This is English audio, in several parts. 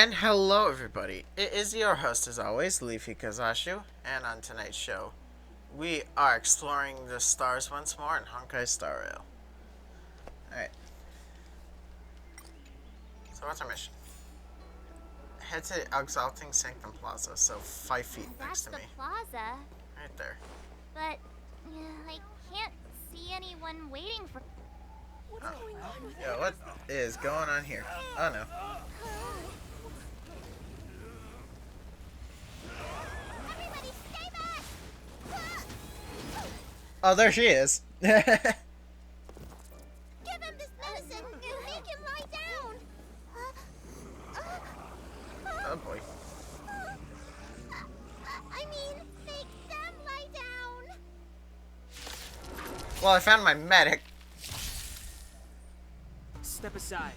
And hello everybody, it is your host as always, Leafy, and on tonight's show, we are exploring the stars once more in Honkai Star Rail. Alright, so what's our mission? Head to Exalting Sanctum Plaza, so 5 feet next to me. That's the plaza. Right there. But I can't see anyone waiting for... What's going on? Yo, what is going on here? Oh no. Everybody stay back! Oh, there she is. Give him this medicine and make him lie down! Oh boy. I mean, make them lie down! Well, I found my medic. Step aside.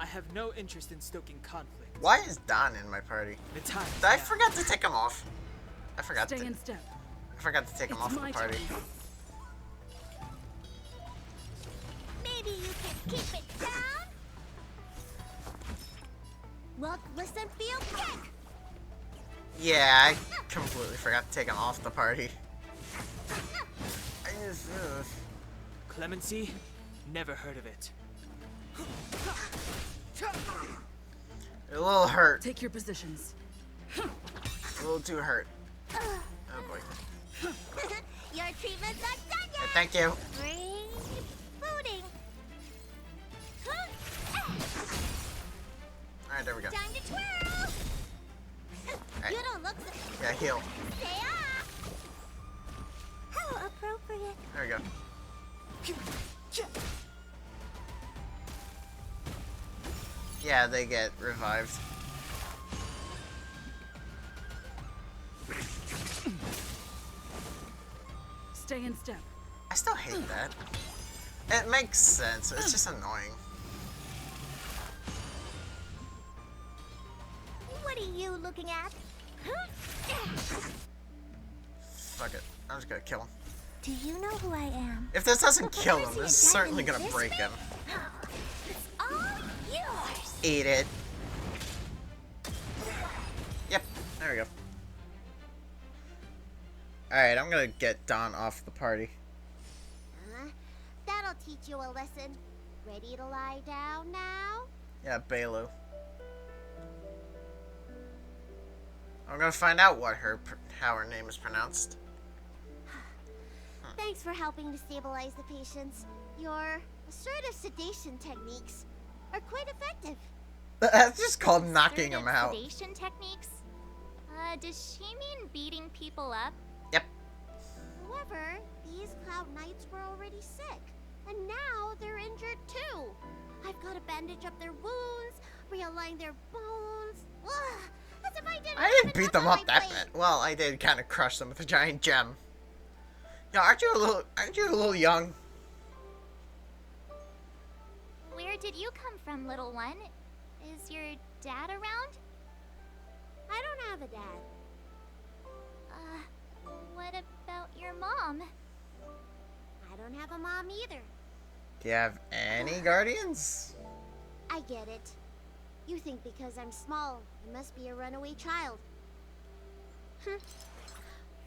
I have no interest in stoking conflict. Why is Don in my party? The time. Did I forgot to take him off? I forgot Stay to. in step. I forgot to take him off the my party. turn. Maybe you can keep it down? Look, listen, feel, kick! Yeah, I completely forgot to take him off the party. I just, Clemency? Never heard of it. a little hurt. Take your positions. A little too hurt. Oh boy. Your treatment's not done Hey, yet! thank you. Rebooting. Alright, there we go. Time to twirl! Alright. You don't look so... Yeah, heal. Stay off! How appropriate. There we go. Yeah, they get revived. Stay in step. I still hate that. It makes sense. It's just annoying. What are you looking at? Fuck it. I'm just gonna kill him. Do you know who I am? If this doesn't kill him, Percy this is and certainly Dragon gonna break him. It's all yours! Eat it. Yep, there we go. Alright, I'm gonna get Don off the party. That'll teach you a lesson. Ready to lie down now? Yeah, Bailu. I'm gonna find out how her name is pronounced. Thanks for helping to stabilize the patients. Your assertive sedation techniques are quite effective. That's just called knocking him out. Sedation techniques? Does she mean beating people up? Yep. However, these Cloud Knights were already sick, and now they're injured too. I've got to bandage up their wounds, realign their bones. Ugh, as if I didn't beat them up that bad. Well, I did kind of crush them with a giant gem. Yeah, aren't you a little young? Where did you come from, little one? Is your dad around? I don't have a dad. What about your mom? I don't have a mom either. Do you have any guardians? I get it. You think because I'm small, I must be a runaway child.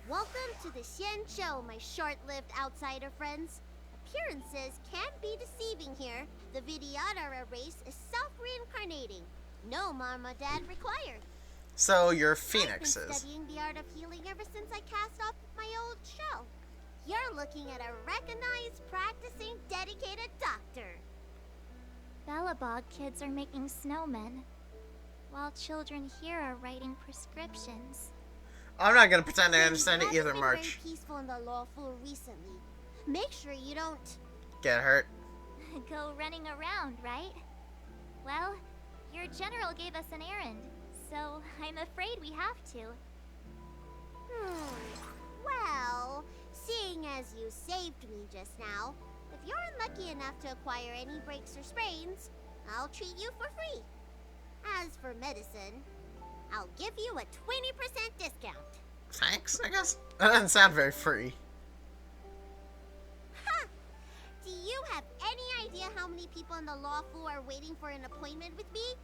Welcome to the Xian Show, my short-lived outsider friends. Appearances can be deceiving here. The Vidyadhara race is self-reincarnating. No mom or dad required. So you're I've been phoenixes. studying the art of healing ever since I cast off my old shell. You're looking at a recognized, practicing, dedicated doctor. Bellabog kids are making snowmen, while children here are writing prescriptions. I'm not gonna pretend I understand it You either, haven't been March. very peaceful in the lawful recently. Make sure you don't Get hurt. go running around, right? Well, your general gave us an errand, so I'm afraid we have to. Well, seeing as you saved me just now, if you're unlucky enough to acquire any breaks or sprains, I'll treat you for free. As for medicine, I'll give you a 20% discount. Thanks, I guess. That doesn't sound very free. Ha! Do you have any idea how many people in the law school are waiting for an appointment with me?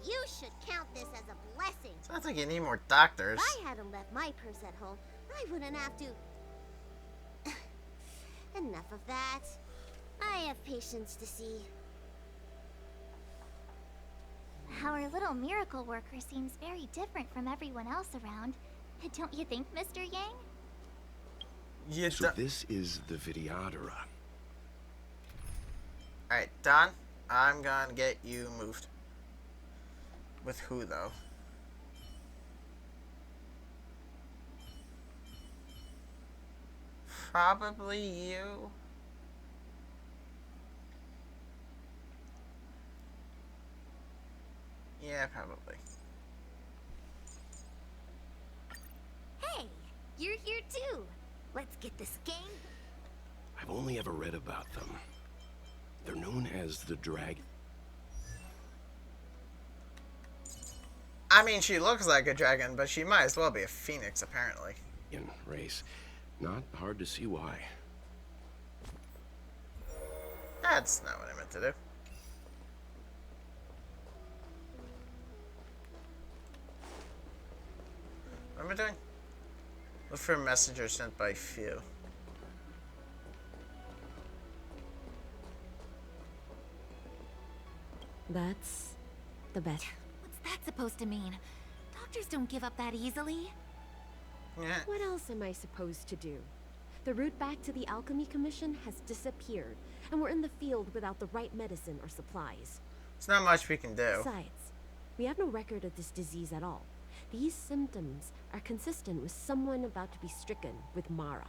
You should count this as a blessing. Sounds like you need more doctors. If I hadn't left my purse at home, I wouldn't have to... Enough of that. I have patients to see. Our little miracle worker seems very different from everyone else around. Don't you think, Mr. Yang? So this is the Videodora. Alright, Don, I'm gonna get you moved. With who, though? Probably you. Yeah, probably. Hey, you're here too. Let's get this game. I've only ever read about them. They're known as the Dragon. I mean, she looks like a dragon, but she might as well be a phoenix, apparently. Race. Not hard to see why. That's not what I meant to do. What am I doing? Look for a messenger sent by few. That's the best. What's that supposed to mean? Doctors don't give up that easily. Yeah. What else am I supposed to do? The route back to the Alchemy Commission has disappeared, and we're in the field without the right medicine or supplies. It's not much we can do. Besides, we have no record of this disease at all. These symptoms are consistent with someone about to be stricken with Mara.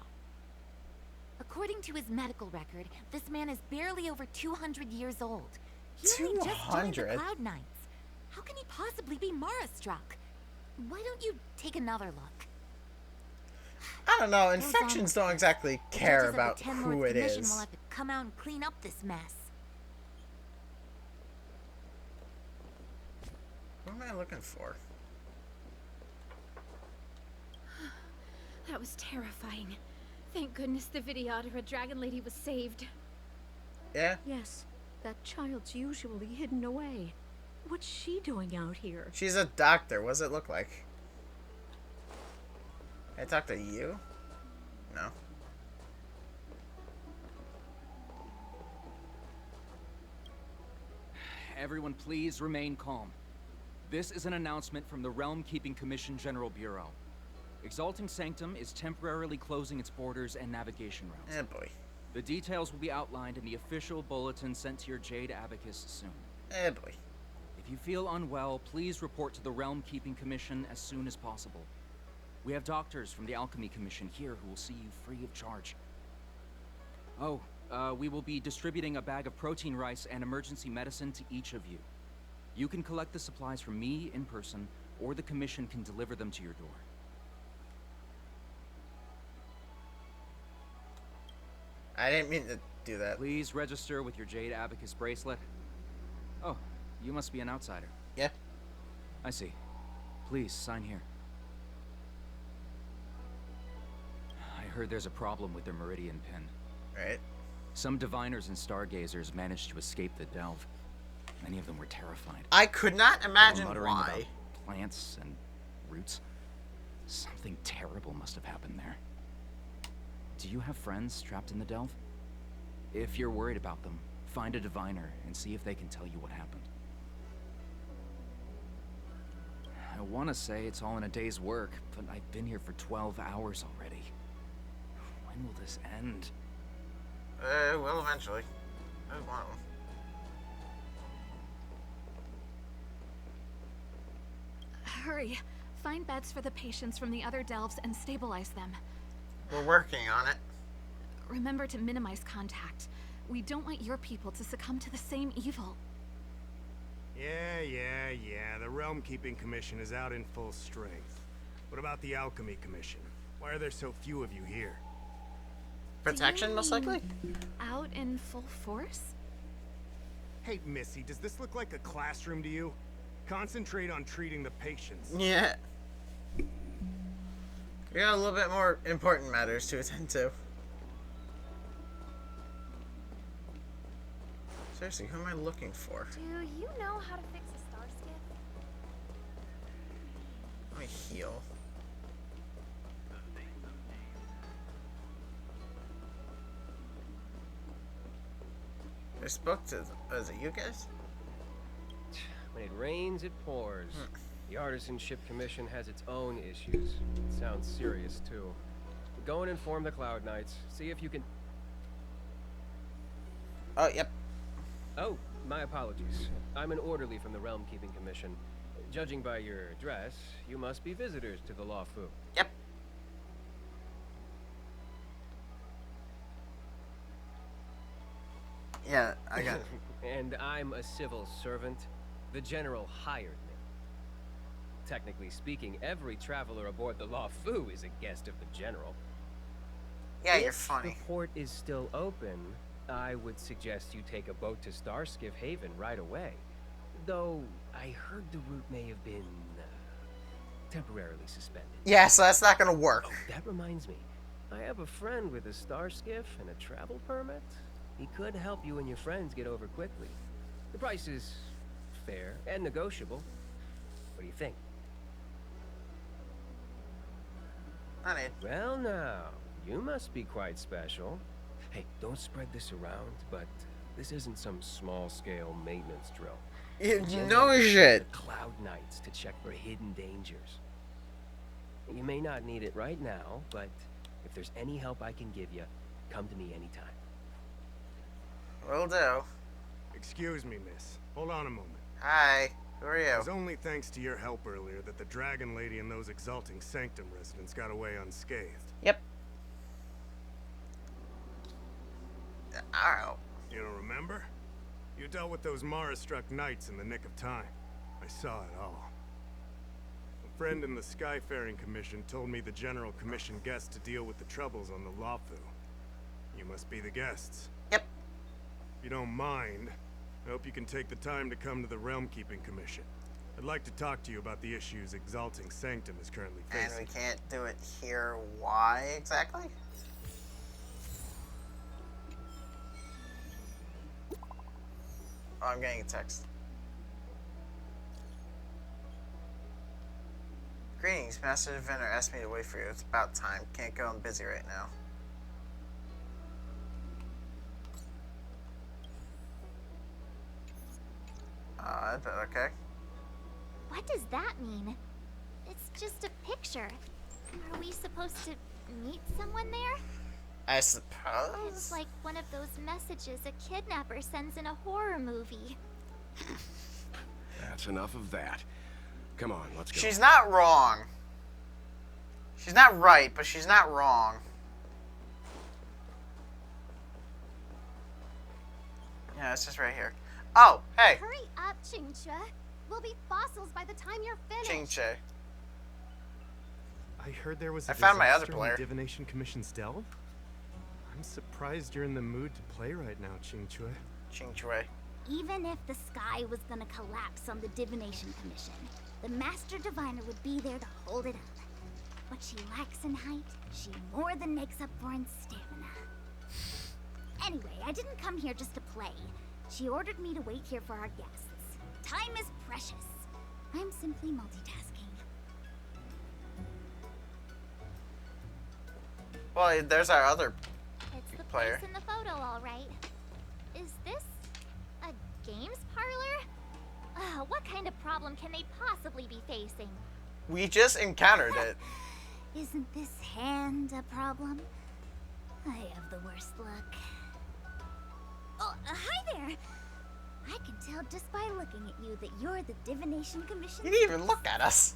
According to his medical record, this man is barely over 200 years old. He only just joined the 200? Cloud Knights. How can he possibly be Mara struck? Why don't you take another look? I don't know. Goes on. Infections don't exactly The care judges of the about Ten who Lords it Commission is. will have to come out and clean up this mess. What am I looking for? That was terrifying. Thank goodness the Videodora Dragon Lady was saved. Yeah? Yes, that child's usually hidden away. What's she doing out here? She's a doctor. What does it look like? Can I talk to you? No. Everyone please remain calm. This is an announcement from the Realm Keeping Commission General Bureau. Exalting Sanctum is temporarily closing its borders and navigation routes. Eh, boy. The details will be outlined in the official bulletin sent to your Jade Abacus soon. Eh, boy. If you feel unwell, please report to the Realm Keeping Commission as soon as possible. We have doctors from the Alchemy Commission here who will see you free of charge. Oh, we will be distributing a bag of protein rice and emergency medicine to each of you. You can collect the supplies from me in person, or the Commission can deliver them to your door. I didn't mean to do that. Please register with your Jade Abacus bracelet. Oh, you must be an outsider. Yeah. I see. Please, sign here. I heard there's a problem with their Meridian pin. Right. Some diviners and stargazers managed to escape the delve. Many of them were terrified. I could not They were imagine muttering why. about plants and roots. Something terrible must have happened there. Do you have friends trapped in the delve? If you're worried about them, find a diviner and see if they can tell you what happened. I want to say it's all in a day's work, but I've been here for 12 hours already. When will this end? Well, eventually. There's one of them. Hurry. Find beds for the patients from the other delves and stabilize them. We're working on it. Remember to minimize contact. We don't want your people to succumb to the same evil. Yeah. The Realm Keeping Commission is out in full strength. What about the Alchemy Commission? Why are there so few of you here? Protection, most likely? Out in full force? Hey, Missy, does this look like a classroom to you? Concentrate on treating the patients. Yeah. We got a little bit more important matters to attend to. Seriously, who am I looking for? Do you know how to fix a star skip? me heal. I spoke to, is it you guys? When it rains, it pours. The Artisanship Commission has its own issues. It sounds serious, too. Go and inform the Cloud Knights. See if you can... Oh, yep. Oh, my apologies. I'm an orderly from the Realm Keeping Commission. Judging by your dress, you must be visitors to the Law Fu. Yep. Yeah, I got it. And I'm a civil servant. The General hired me. Technically speaking, every traveler aboard the Law Fu is a guest of the General. Yeah, you're If funny. the port is still open, I would suggest you take a boat to Starskiff Haven right away. Though, I heard the route may have been, temporarily suspended. Yeah, so that's not gonna work. Oh, that reminds me. I have a friend with a star skiff and a travel permit. He could help you and your friends get over quickly. The price is fair and negotiable. What do you think? I need. Well now, you must be quite special. Hey, don't spread this around, but this isn't some small-scale maintenance drill. You know shit. The Cloud Knights to check for hidden dangers. You may not need it right now, but if there's any help I can give you, come to me anytime. Will do. Excuse me, miss. Hold on a moment. Hi. Who are It you? was only thanks to your help earlier that the Dragon Lady and those Exalting Sanctum residents got away unscathed. Yep. Ow. You don't remember? You dealt with those Mara-struck knights in the nick of time. I saw it all. A friend in the Skyfaring Commission told me the General commissioned guests to deal with the troubles on the Lafu. You must be the guests. Yep. If you don't mind, I hope you can take the time to come to the Realm Keeping Commission. I'd like to talk to you about the issues Exalting Sanctum is currently And facing. we can't do it here. Why exactly? Oh, I'm getting a text. Greetings, Master Diviner asked me to wait for you. It's about time. Can't go, I'm busy right now. Okay. What does that mean? It's just a picture. Are we supposed to meet someone there? I suppose? It's like one of those messages a kidnapper sends in a horror movie. That's enough of that. Come on, let's go. She's not wrong. She's not right, but she's not wrong. Yeah, it's just right here. Oh, hey. Hurry up, Chingcha. We'll be fossils by the time you're finished. Ching-che. I heard there was I found my other disaster on player. the Divination Commission's delve. I'm surprised you're in the mood to play right now, Ching-Chue. Ching-che. Even if the sky was gonna collapse on the Divination Commission, the Master Diviner would be there to hold it up. What she lacks in height, she more than makes up for in stamina. Anyway, I didn't come here just to play. She ordered me to wait here for our guests. Time is precious. I'm simply multitasking. Well, there's our other It's the player. place in the photo, all right. Is this a games parlor? What kind of problem can they possibly be facing? We just encountered it. Isn't this hand a problem? I have the worst luck. Oh, hi there! I can tell just by looking at you that you're the Divination Commission. You didn't even look at us.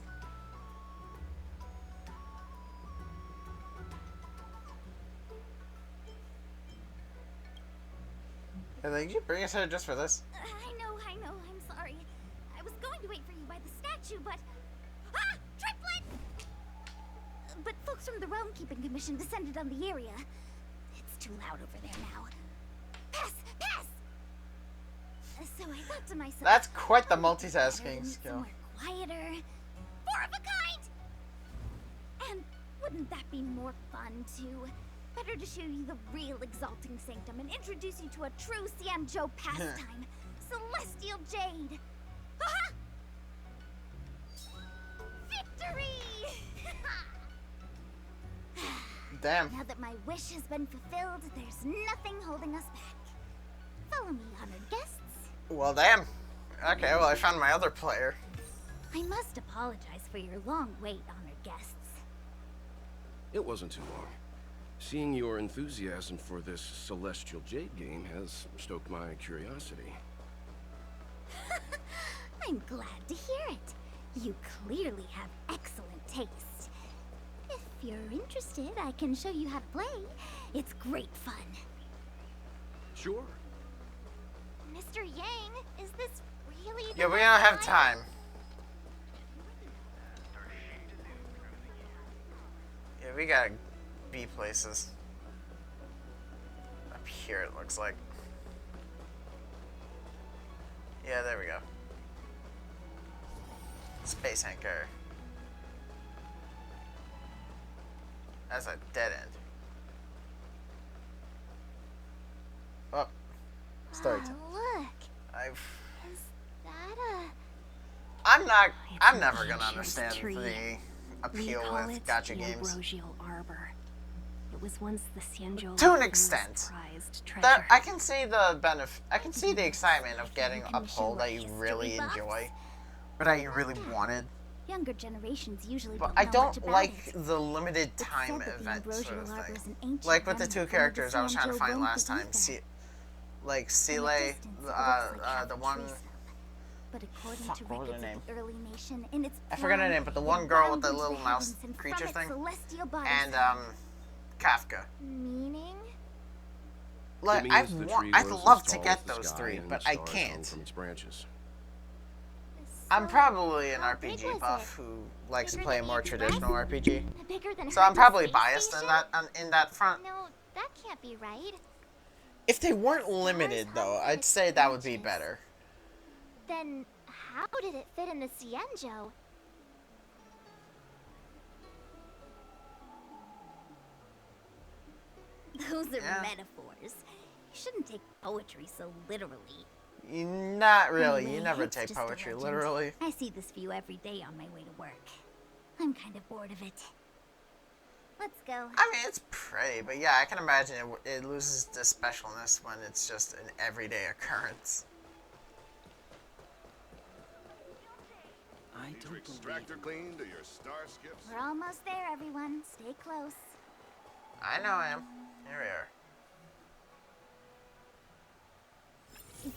And then you bring us here just for this? I know, I'm sorry. I was going to wait for you by the statue, but... Ah! Triplet! But folks from the Realm Keeping Commission descended on the area. It's too loud over there now. Pass! Pass! So I thought to myself... That's quite the "Oh, better multitasking meet skill. Somewhere quieter. Four of a kind! And wouldn't that be more fun, too? Better to show you the real Exalting Sanctum and introduce you to a true Siamjo pastime. Celestial Jade! Haha! Victory! Victory! Damn. Now that my wish has been fulfilled, there's nothing holding us back. Follow me, honored guests. Well, damn. Okay, well, I found my other player. I must apologize for your long wait, honored guests. It wasn't too long. Seeing your enthusiasm for this Celestial Jade game has stoked my curiosity. I'm glad to hear it. You clearly have excellent taste. If you're interested, I can show you how to play. It's great fun. Sure. Mr. Yang, is this really the Yeah, we best don't have time. Yeah, we gotta be places. Up here, it looks like. Yeah, there we go. Space anchor. That's a dead end. Oh. Story time. Look, I've... is that a... I'm never gonna understand tree. the We appeal call with it gacha the games. Ambrosial Arbor. It was once the Xianzhou To an Alchemist's extent. prized treasure. That I can see the benefit. I can see the excitement of getting a pull that you really History buffs? enjoy, or that you really wanted. Younger generations usually But don't I know don't much about like it. the limited It's time said that the event sort Ambrosial of Arbor is thing. an ancient Like with the remnant two of one of the characters I was trying to Xianzhou find Road last time. Beneath Like From a Seele, distance, it looks like half the a one. tree stump. But according Fuck, to what was her records name? of the early nation, in its I forgot her prime, name, but the it one girl bound with the into little the mouse heavens, and creature from its thing, celestial body and sound. Kafka. Meaning? Like It I'd means the tree I'd was as love to tall get as the those sky three, and but I stars hung can't. from its branches. I'm probably an how big RPG was buff it? who likes to Bigger play a than more the traditional Express? RPG. Bigger than So I'm Hercules probably Space biased Station? in that front. No, that can't be right. If they weren't limited though, I'd say that would be better. Then how did it fit in the Xianzhou? Those are Yeah. metaphors. You shouldn't take poetry so literally. Not really. Anyway, You never it's take just a poetry legend. literally. I see this view every day on my way to work. I'm kind of bored of it. Let's go. I mean, it's pretty, but yeah, I can imagine it loses the specialness when it's just an everyday occurrence. I Need to don't extract or believe clean to your star skips? We're almost there, everyone. Stay close. I know I am. Here we are.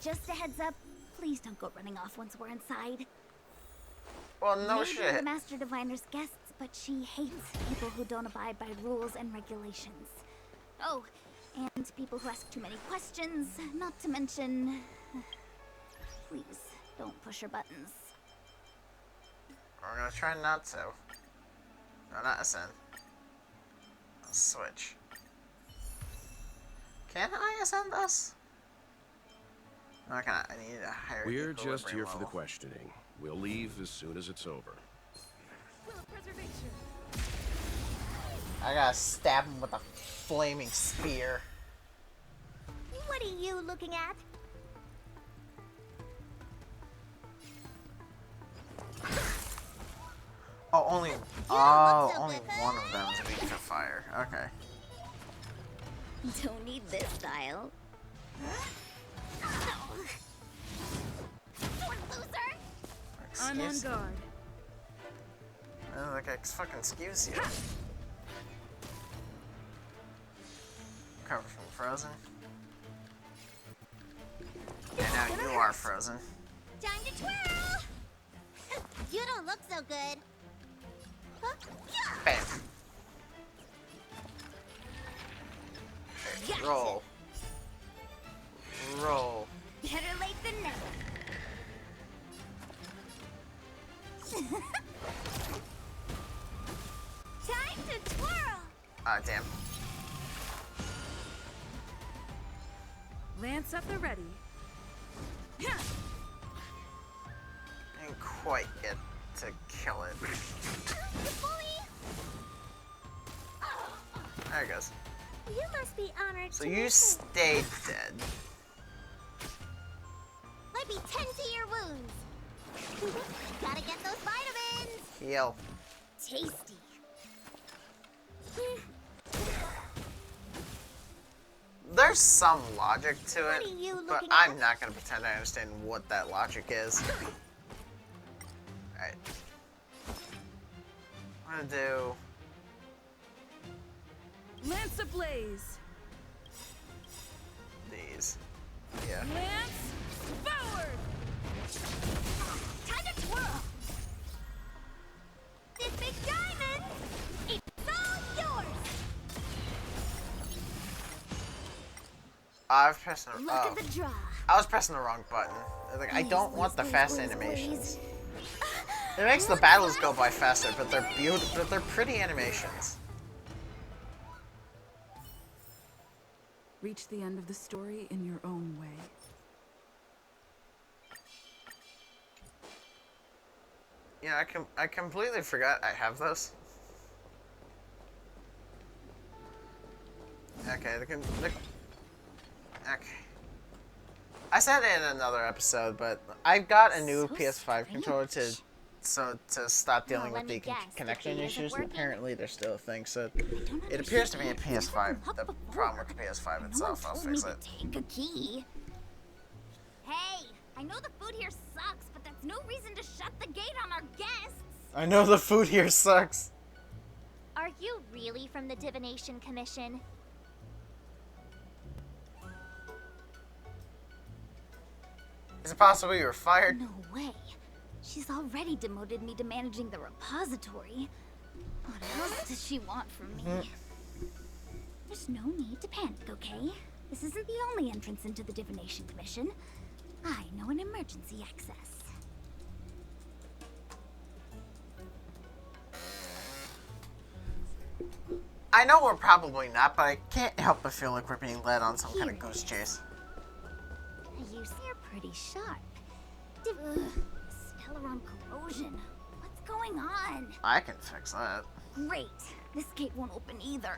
Just a heads up, please don't go running off once we're inside. Well, no Maybe shit. the Master Diviner's guests, but she hates people who don't abide by rules and regulations. Oh, and people who ask too many questions, not to mention... Please, don't push her buttons. We're gonna try not to. No, not ascend. I'll switch. Can I ascend this? No, I cannot. I need a higher We're just here equilibrium for the level. questioning. We'll leave as soon as it's over. I gotta stab him with a flaming spear. What are you looking at? Oh, only only one of them is weak to fire. Okay. Don't need this style. I'm on Excuse- guard. Like I fucking excuse you. Cover from frozen. And now you are frozen. Time to twirl! You don't look so good. Bam. Okay, roll. Roll. Better late than never. Time to twirl! Ah, damn. Lance at the ready. Didn't quite get to kill it. There it goes. You must be honored So to you meet me. stayed dead. Let me tend to your wounds. Gotta get those vitamins. Heal. tasty. There's some logic to What it, are you but looking I'm at? not gonna pretend I understand what that logic is. Alright. I'm gonna do Lance ablaze. these. Yeah. Lance forward. Time to twirl. This big diamond, it's all yours. I've pressed the Look at the draw. I was pressing the wrong button. Like, I don't want the fast animations. It makes the battles go by faster, but they're beautiful. But they're pretty animations. Reach the end of the story in your own way. Yeah, I completely forgot I have this. Okay, okay. I said it in another episode, but I got a new So PS5 controller to stop dealing let with me the guess, the connection key isn't issues. working? Apparently, they're still a thing. So don't it appears to be a understand. It's PS5. never The hooked problem with the before. PS5 No one itself. I'll told me fix to it. take a key. Hey, I know the food here sucks, but that's no reason to shut the gate on our guests. I know the food here sucks. Are you really from the Divination Commission? Is it possible you were fired? No way. She's already demoted me to managing the repository. What else does she want from me? There's no need to panic, okay? This isn't the only entrance into the Divination Commission. I know an emergency access. I know we're probably not, but I can't help but feel like we're being led on some kind of goose chase. You are pretty sharp. Stellaron corrosion. What's going on? I can fix that. Great. This gate won't open either.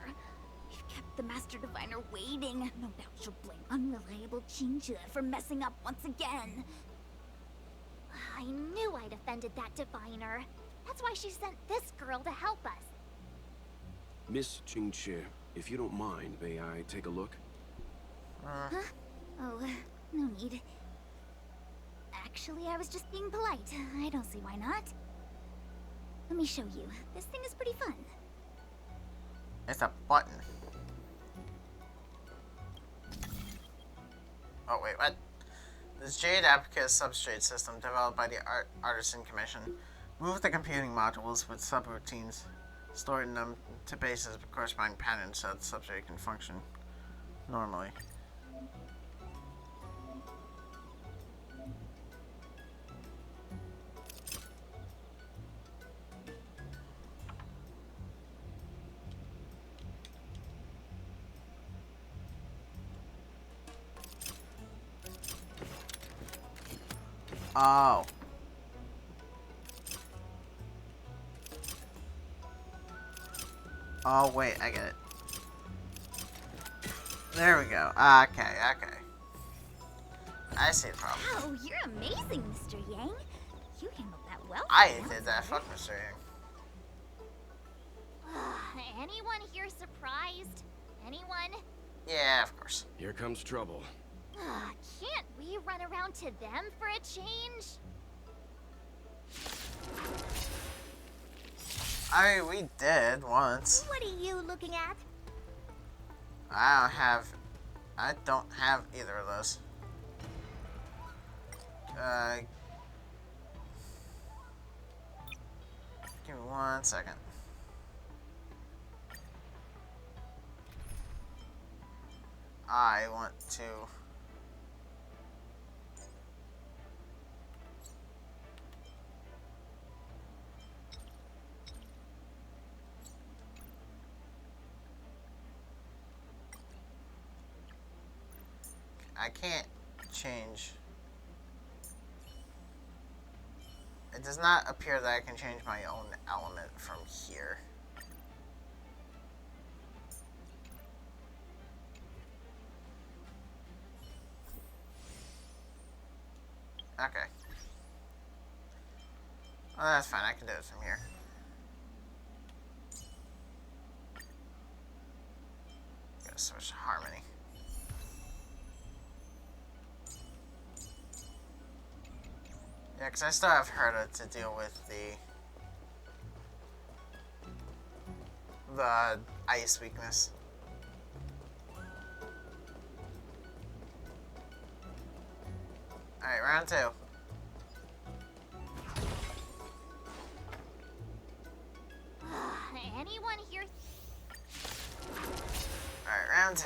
We've kept the Master Diviner waiting. No doubt she'll blame unreliable Chincha for messing up once again. I knew I'd offended that diviner. That's why she sent this girl to help us. Miss Qingche, if you don't mind, may I take a look? Huh? Oh, no need. Actually, I was just being polite. I don't see why not. Let me show you. This thing is pretty fun. It's a button. Oh wait, what? This Jade Abacus substrate system developed by the Artisan Commission. Move the computing modules with subroutines stored in them to bases with corresponding patterns so that the substrate can function normally. Oh. Oh, wait, I get it. There we go. Okay, okay. I see the problem. Wow, you're amazing, Mr. Yang. You handled that well. I did that. Fuck Mr. Yang. Anyone here surprised? Anyone? Yeah, of course. Here comes trouble. Can't we run around to them for a change? I mean, we did once. What are you looking at? I don't have either of those. Give me 1 second. I want to... I can't change. It does not appear that I can change my own element from here. Okay. Well, that's fine. I can do it from here. gonna switch to Harmony. Yeah, because I still have Herta to deal with the ice weakness. Alright, round 2. Anyone here? Alright, round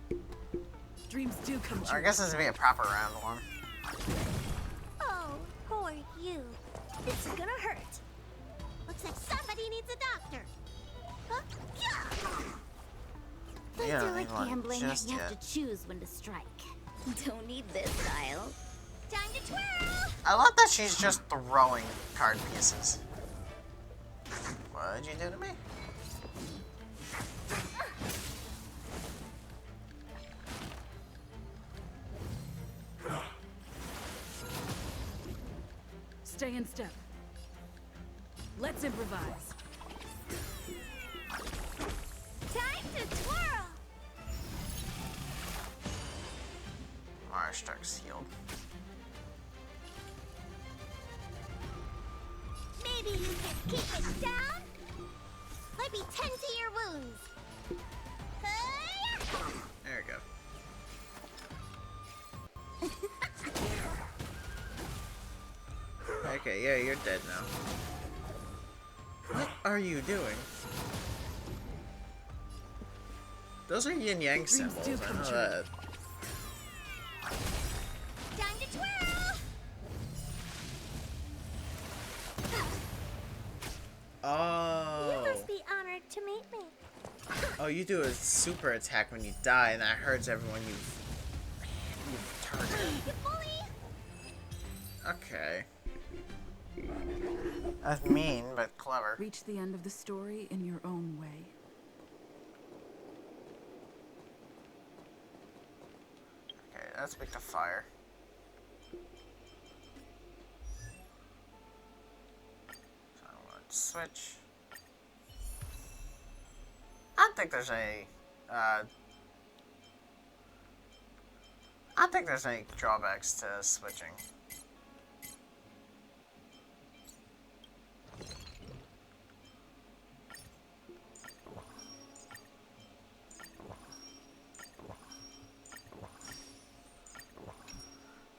2. Dreams do come true. I guess this would be a proper round 1. Oh, poor you. This is gonna hurt. Looks like somebody needs a doctor. Huh? Yeah, Fights are I like need one gambling. You just have yet. to choose when to strike. Don't need this style. Time to twirl! I love that she's just throwing card pieces. What'd you do to me? Stay in step. Let's improvise. Time to twirl! Marstruck's healed. Maybe you can keep it down? Let me tend to your wounds. Hi-ya! There we go. Okay, yeah, you're dead now. What are you doing? Those are yin yang Dreams symbols, do I come know true. that. Time to twirl! You Oh. must be honored to meet me. Oh, you do a super attack when you die, and that hurts everyone you've targeted. You bully! Okay. That's mean, but clever. Reach the end of the story in your own way. Okay, let's pick the fire. So I'm going to switch. I don't think there's any, I don't think there's any drawbacks to switching.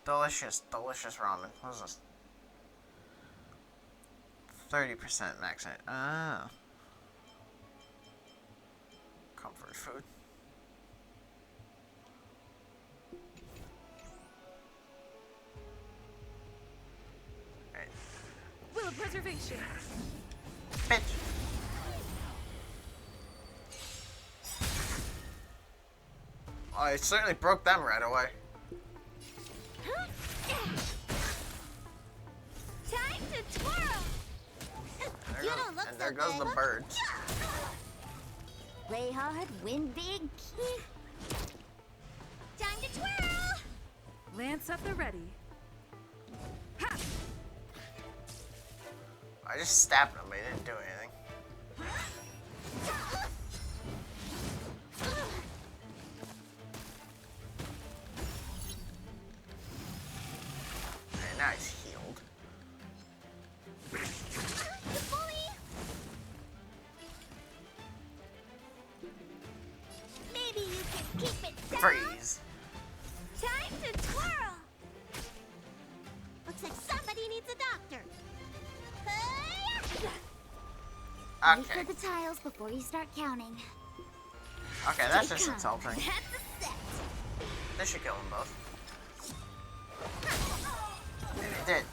Delicious, delicious ramen. What is this? 30% max height. Ah. Comfort food. Alright. Will of preservation. Bitch. Oh, I certainly broke them right away. Time to twirl! You don't look And so there goes good. the birds. Play hard, win big. Time to twirl! Lance at the ready. Ha! I just stabbed him, but he didn't do anything. Okay, now he's healed. You bully! Maybe you can keep it down. Freeze. Time to twirl! Looks like somebody needs a doctor. Hi-ya! Wait Okay. for the tiles before you start counting. Okay, that's just insulting. That's a set. This should kill them both. And it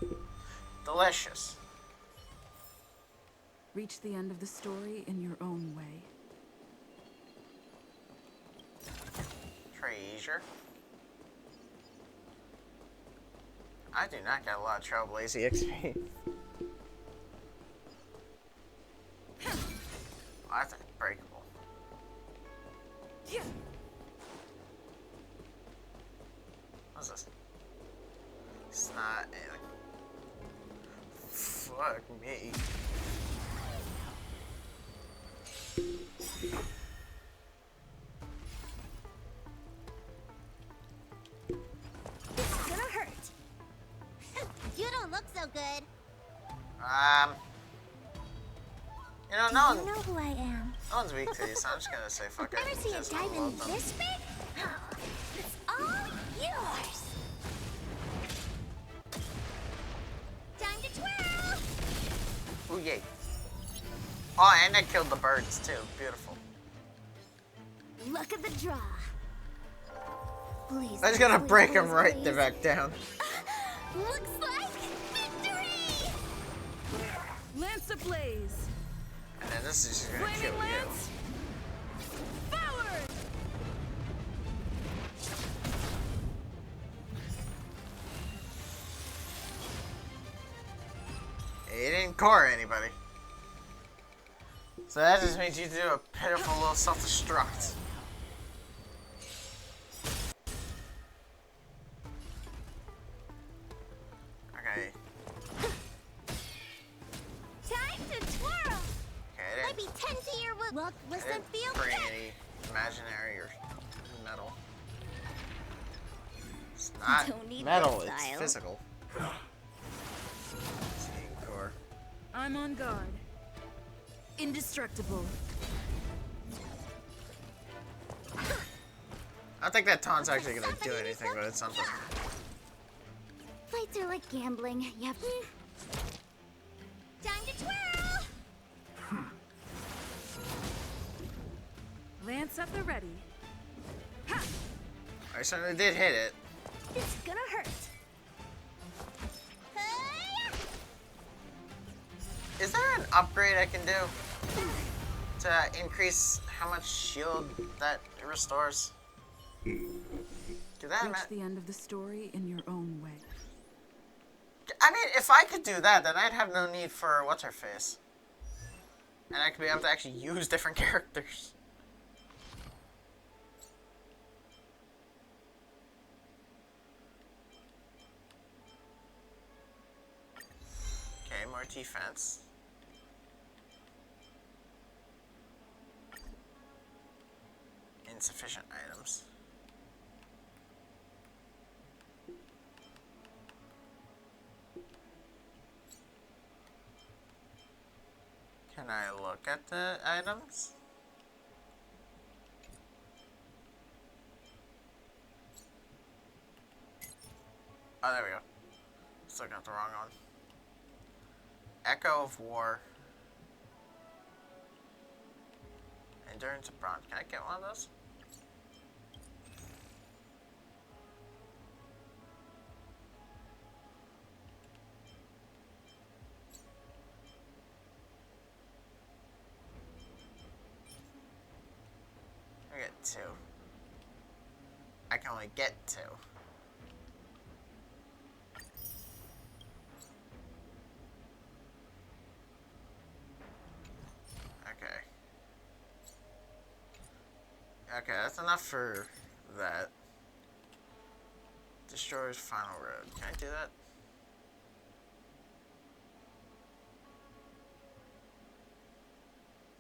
did. Delicious. Reach the end of the story in your own way. Treasure. I do not get a lot of Trailblaze XP. Oh, that's unbreakable. What's this? It's not anything. Fuck me. good. You know, You know who I am. no one's weak to these, so I'm just gonna say fuck it. Ever see a Just diamond unload them. this big? It's all yours. Time to twirl. Ooh, yay. Oh, and I killed the birds too. Beautiful. Look at the draw. Please. I just gotta please, break him please, right please. back down. Looks like victory! Lance ablaze! And then this is just gonna Flaming kill you. lance! Forward! He didn't core anybody. So that just means you do a pitiful little self-destruct. Okay. Time to twirl! Okay, Let me tend to your wound. Look, I listen, didn't feel bring that. any imaginary or metal. It's not Don't need metal, that it's style. physical. Seeing core. I'm on guard. Indestructible. I don't think that taunt's actually gonna do anything, but it's something. Fights are like gambling. You have to... Time to twirl! Lance at the ready. Ha! I certainly did hit it. It's gonna hurt. Hi-ya! Is there an upgrade I can do to increase how much shield that it restores? Do that? Reach the end of the story in your own way. I mean, if I could do that, then I'd have no need for what's her face, and I could be able to actually use different characters. Okay, more defense. Insufficient items. Can I look at the items? Oh, there we go. Still got the wrong one. Echo of War. Endurance of Bronze. Can I get one of those? I get 2. I can only get 2. Okay. Okay, that's enough for that. Destroyer's Final Road. Can I do that?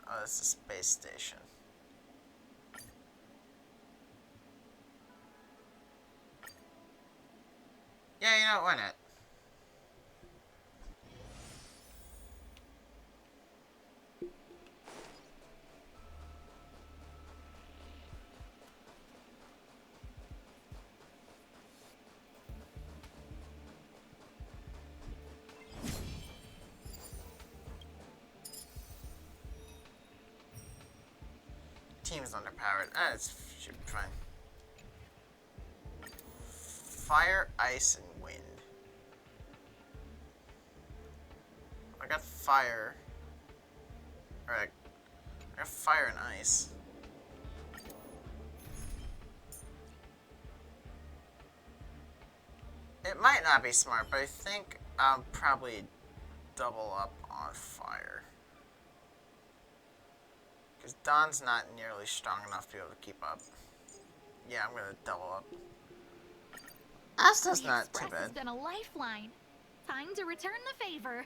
Oh, that's the space station. Yeah, you know, why not? Team is underpowered. That should be fine. Fire, ice, and wind. I got fire. Alright. I got fire and ice. It might not be smart, but I think I'll probably double up on fire. Because Don's not nearly strong enough to be able to keep up. Yeah, I'm gonna double up. Asta's not too Express has bad. been a lifeline. Time to return the favor.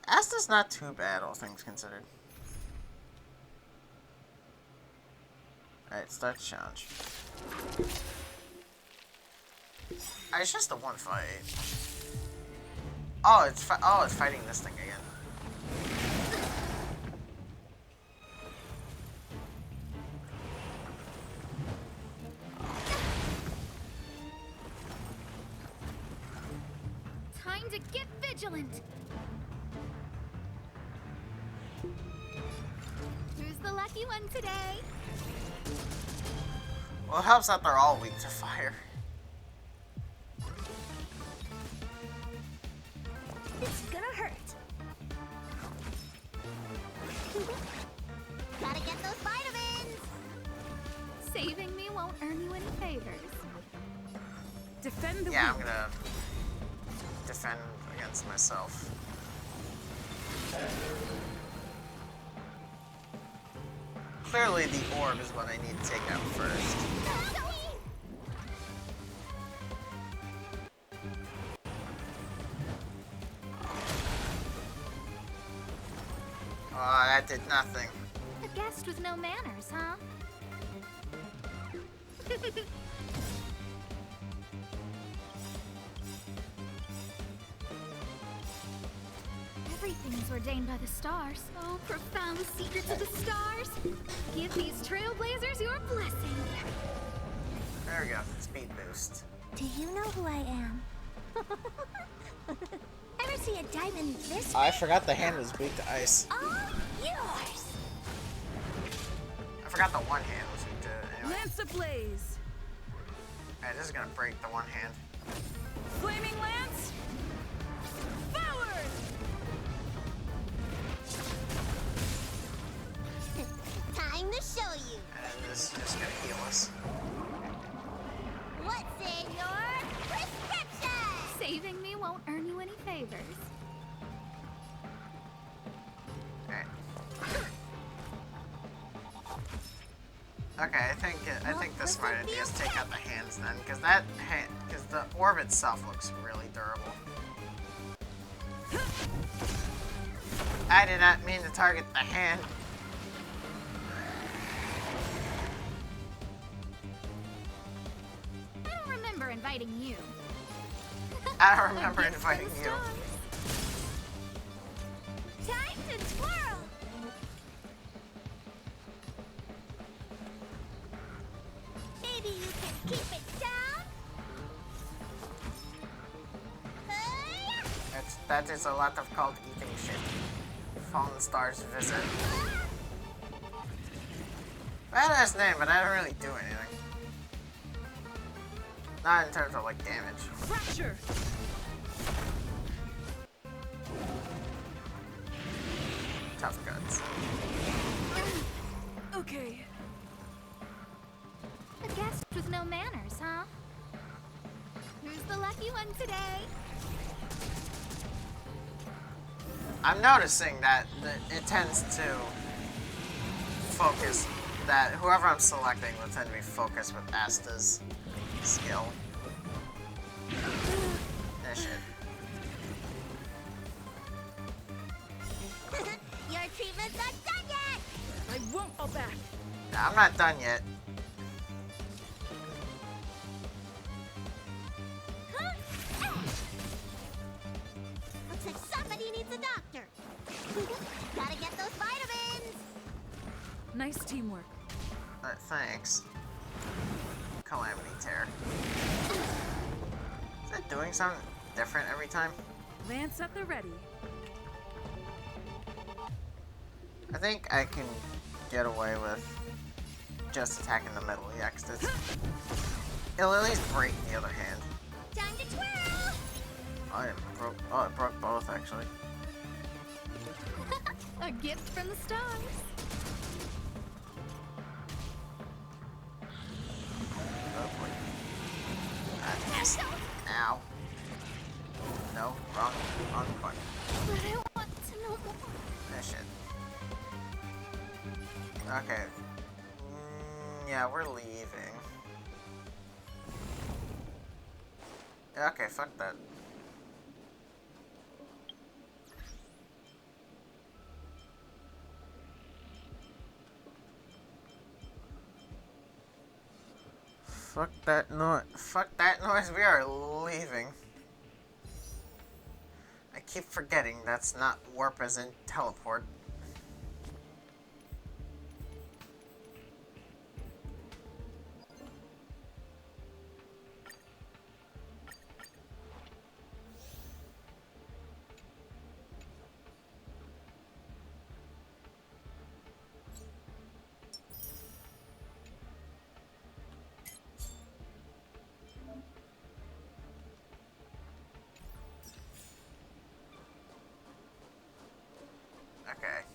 Asta's not too bad, all things considered. Alright, start the challenge. It's just a 1 fight. Oh, it's fighting this thing again. Time to get vigilant. Who's the lucky one today? Well, it helps that they're all weak to fire. It's gonna hurt. Gotta get those vitamins. Saving me won't earn you any favors. Defend the Yeah, I'm weak. gonna defend against myself. Clearly, the orb is what I need to take out first. Oh, that did nothing. A guest with no manners, huh? Everything's ordained by the stars. Oh, profound secrets of the stars. Give these trailblazers your blessing. There we go. Speed boost. Do you know who I am? Ever see a diamond this I forgot the hand was weak to ice. all yours? I forgot the one hand was weak to it. Anyway. Lance ablaze. Alright, this is gonna break the one hand. Flaming lance. Forward. Time to show you. And this is just gonna heal us. What's in your prescription? Saving me won't earn you any favors. Alright. Okay, I think the smart idea is take out the hands then, because the orb itself looks really durable. I did not mean to target the hand. I don't remember inviting you. I don't remember A gift from inviting the you. stars. Time to twirl. Maybe you can keep it down. That is a lot of called eating shit. Fallen Stars visit. Badass name, but I don't really do anything. Not in terms of like damage. Fracture. Tough guts. Okay. A guest with no manners, huh? Who's the lucky one today? I'm noticing that it tends to focus, that whoever I'm selecting will tend to be focused with Asta's skill. That shit. Your treatment's not done yet. I won't fall back. Nah, I'm not done yet. Looks like somebody needs a doctor. Gotta get those vitamins. Nice teamwork. Thanks. Calamity Tear. Is it doing something different every time? Lance at the ready. I think I can get away with just attacking the middle, yeah, because it'll at least break the other hand. Time to twirl. Oh, it broke both, actually. A gift from the stars. Oh boy. Yes. Ow. No, wrong button. But I want to know more. That shit. Okay. Yeah, we're leaving. Okay, fuck that. Fuck that noise. Fuck that noise. We are leaving. I keep forgetting that's not warp as in teleport. Okay.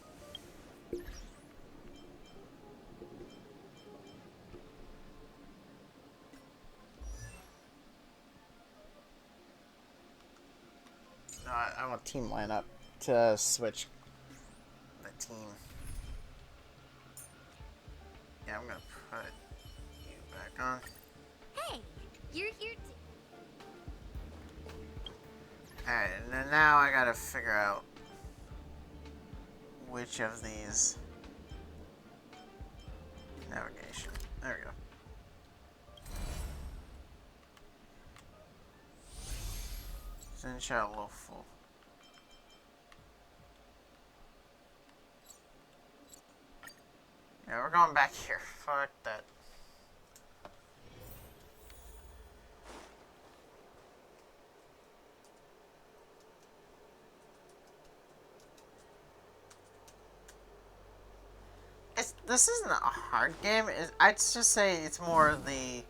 No, I want team lineup to switch the team. Yeah, I'm gonna put you back on. Hey, you're here to... Alright, and then now I gotta figure out which of these navigation. There we go. Zinshao Lawful. Yeah, we're going back here. Fuck that. This isn't a hard game. I'd just say it's more the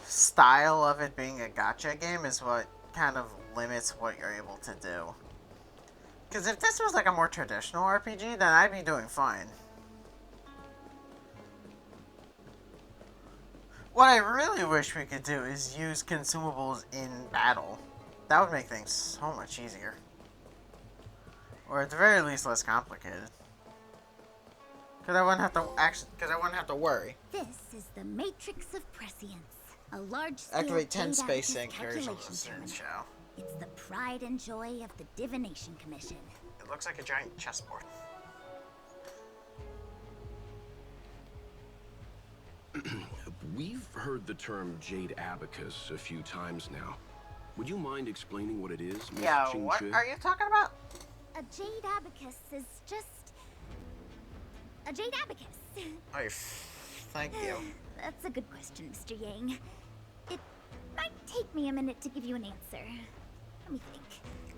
style of it being a gacha game is what kind of limits what you're able to do. Because if this was like a more traditional RPG, then I'd be doing fine. What I really wish we could do is use consumables in battle. That would make things so much easier. Or at the very least less complicated. Because I wouldn't have to worry. This is the Matrix of Prescience, a large-scale Activate 10 space data anchors on the calculation terminal. Zinshao. It's the pride and joy of the Divination Commission. It looks like a giant chessboard. We've heard the term Jade Abacus a few times now. Would you mind explaining what it is, Miss Yeah, Ching what Chi? are you talking about? A Jade Abacus is just... a Jade Abacus. Oh, thank you. That's a good question, Mr. Yang. It might take me a minute to give you an answer. Let me think.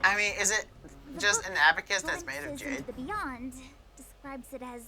I mean, is it The just book an abacus that's made of Glimpses jade? into the Beyond describes it as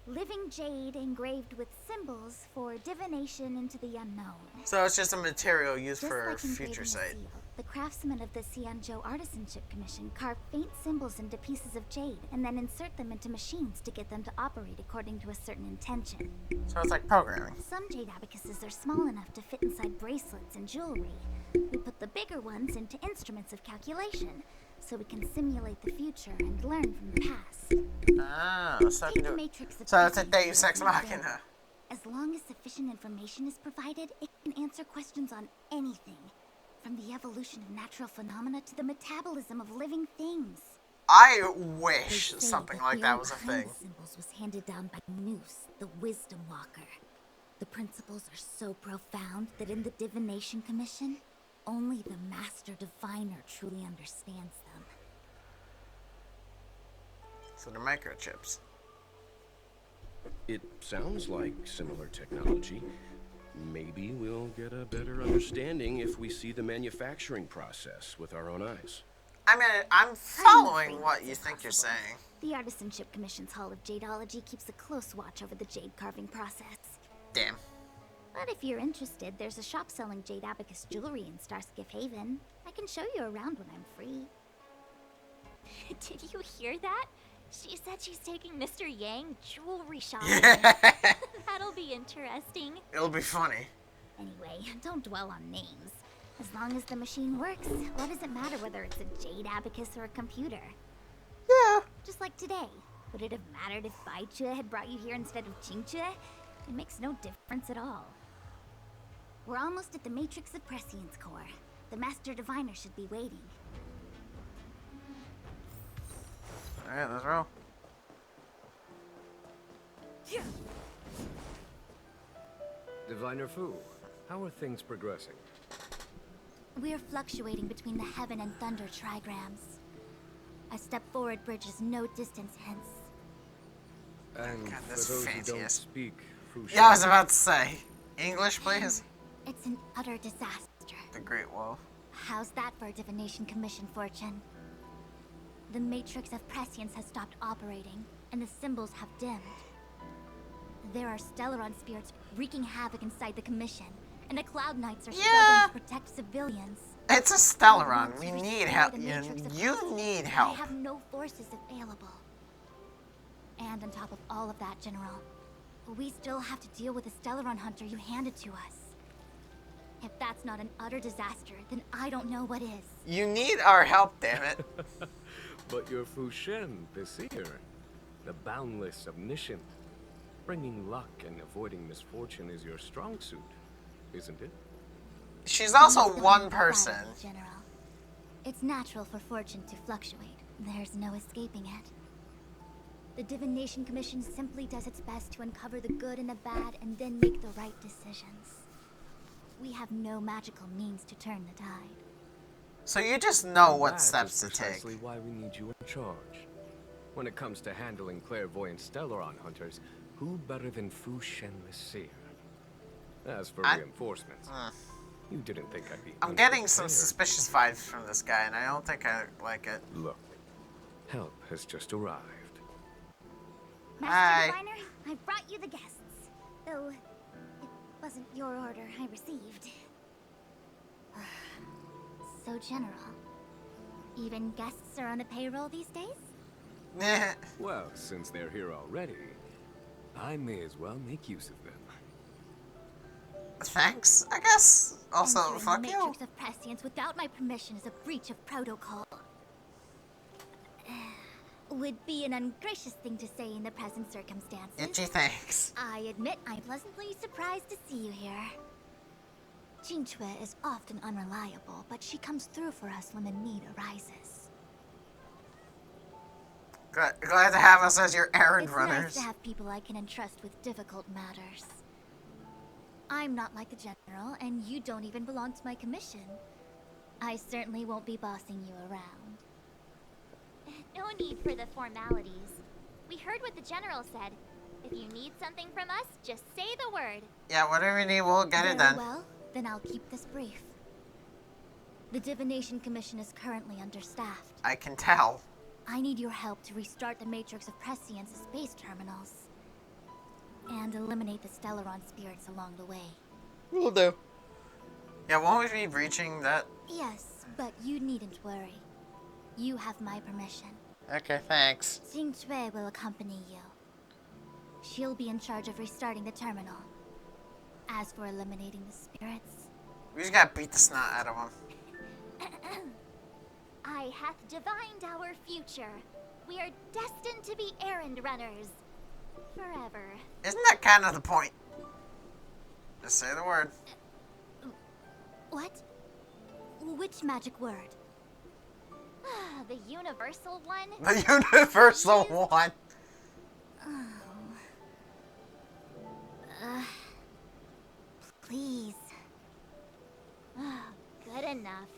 living jade engraved with symbols for divination into the unknown. So it's just a material used Just for like future engraving a sight. seal, the craftsmen of the Xianzhou Artisanship Commission carve faint symbols into pieces of jade and then insert them into machines to get them to operate according to a certain intention. So it's like programming. Some jade abacuses are small enough to fit inside bracelets and jewelry. We put the bigger ones into instruments of calculation, so we can simulate the future and learn from the past. Ah, so I Take can the do it. Matrix of So it's a Prescience Deus as Ex an Machina. example. As long as sufficient information is provided, it can answer questions on anything. From the evolution of natural phenomena to the metabolism of living things. I They wish say something the like that theory was a behind thing. the symbols was handed down by Noose, the Wisdom Walker. The principles are so profound that in the Divination Commission, only the Master Diviner truly understands them. So they're microchips. It sounds like similar technology. Maybe we'll get a better understanding if we see the manufacturing process with our own eyes. I mean, I'm following what you think you're saying. The Artisanship Commission's Hall of Jadeology keeps a close watch over the jade carving process. Damn. But if you're interested, there's a shop selling jade abacus jewelry in Starskiff Haven. I can show you around when I'm free. Did you hear that? She said she's taking Mr. Yang jewelry shopping. That'll be interesting. It'll be funny. Anyway, don't dwell on names. As long as the machine works, what does it matter whether it's a jade abacus or a computer? Yeah. Just like today. Would it have mattered if Baichue had brought you here instead of Qingchue? It makes no difference at all. We're almost at the Matrix of Prescience core. The Master Diviner should be waiting. Alright, let's roll. Diviner Fu, how are things progressing? We're fluctuating between the Heaven and Thunder trigrams. A step forward bridge is no distance hence. And God, for this those who don't fancy-ass- speak Fushan, Yeah, I was about to say. English, please? It's an utter disaster. The Great Wall. How's that for a divination commission, Fortune? The matrix of prescience has stopped operating, and the symbols have dimmed. There are Stellaron spirits wreaking havoc inside the commission, and the Cloud Knights are struggling to protect civilians. It's a Stellaron. We need help. You need I help. have no forces available. And on top of all of that, General, we still have to deal with the Stellaron hunter you handed to us. If that's not an utter disaster, then I don't know what is. You need our help, damn it. but your Fushan, the seer, the boundless, omniscient, bringing luck and avoiding misfortune is your strong suit, isn't it? She's also Don't one be proud of person. me, General. It's natural for fortune to fluctuate. There's no escaping it. The Divination Commission simply does its best to uncover the good and the bad and then make the right decisions. We have no magical means to turn the tide. So you just know what That steps is to take. precisely why we need you in charge. When it comes to handling clairvoyant Stellaron hunters, who better than Fushan the Seer? As for reinforcements, you didn't think I'd be I'm getting unprepared. some suspicious vibes from this guy, and I don't think I like it. Look, help has just arrived. Master Diviner, I brought you the guests. Though, it wasn't your order I received. So, General, even guests are on the payroll these days? Well, since they're here already, I may as well make use of them. Thanks, I guess. Also, Entering fuck the you. Matrix of Prescience without my permission is a breach of protocol. Would be an ungracious thing to say in the present circumstances. Itchy thanks. I admit I'm pleasantly surprised to see you here. Jinchue is often unreliable, but she comes through for us when the need arises. Glad to have us as your errand It's runners. nice to have people I can entrust with difficult matters. I'm not like the General, and you don't even belong to my commission. I certainly won't be bossing you around. No need for the formalities. We heard what the General said. If you need something from us, just say the word. Yeah, whatever you need, we'll get it done. Very well, then I'll keep this brief. The Divination Commission is currently understaffed. I can tell. I need your help to restart the Matrix of Prescience's space terminals. And eliminate the Stellaron spirits along the way. We'll do. Yeah, won't we be breaching that? Yes, but you needn't worry. You have my permission. Okay, thanks. Jinchue will accompany you. She'll be in charge of restarting the terminal. As for eliminating the spirits... We just gotta beat the snot out of them. I hath divined our future. We are destined to be errand runners. Forever. Isn't that kind of the point? Just say the word. What? Which magic word? The universal one? The universal one. Please. Good enough.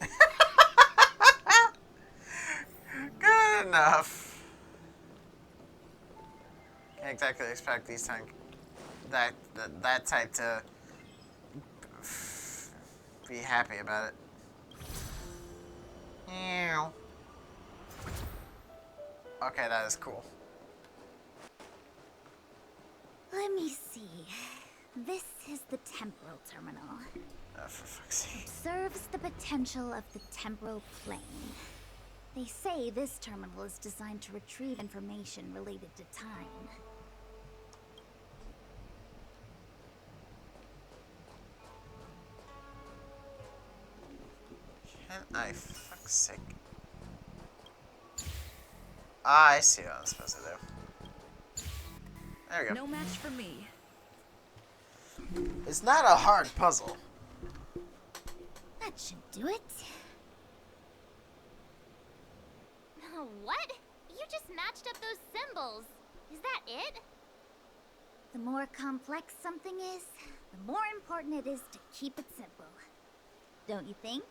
Good enough. Can't exactly expect these that type to be happy about it. Ew. Okay, that is cool. Let me see. This is the temporal terminal. For fuck's sake. Serves the potential of the temporal plane. They say this terminal is designed to retrieve information related to time. Can I, for fuck's sake? Ah, I see what I'm supposed to do. There we go. No match for me. It's not a hard puzzle. That should do it. What? You just matched up those symbols. Is that it? The more complex something is, the more important it is to keep it simple. Don't you think?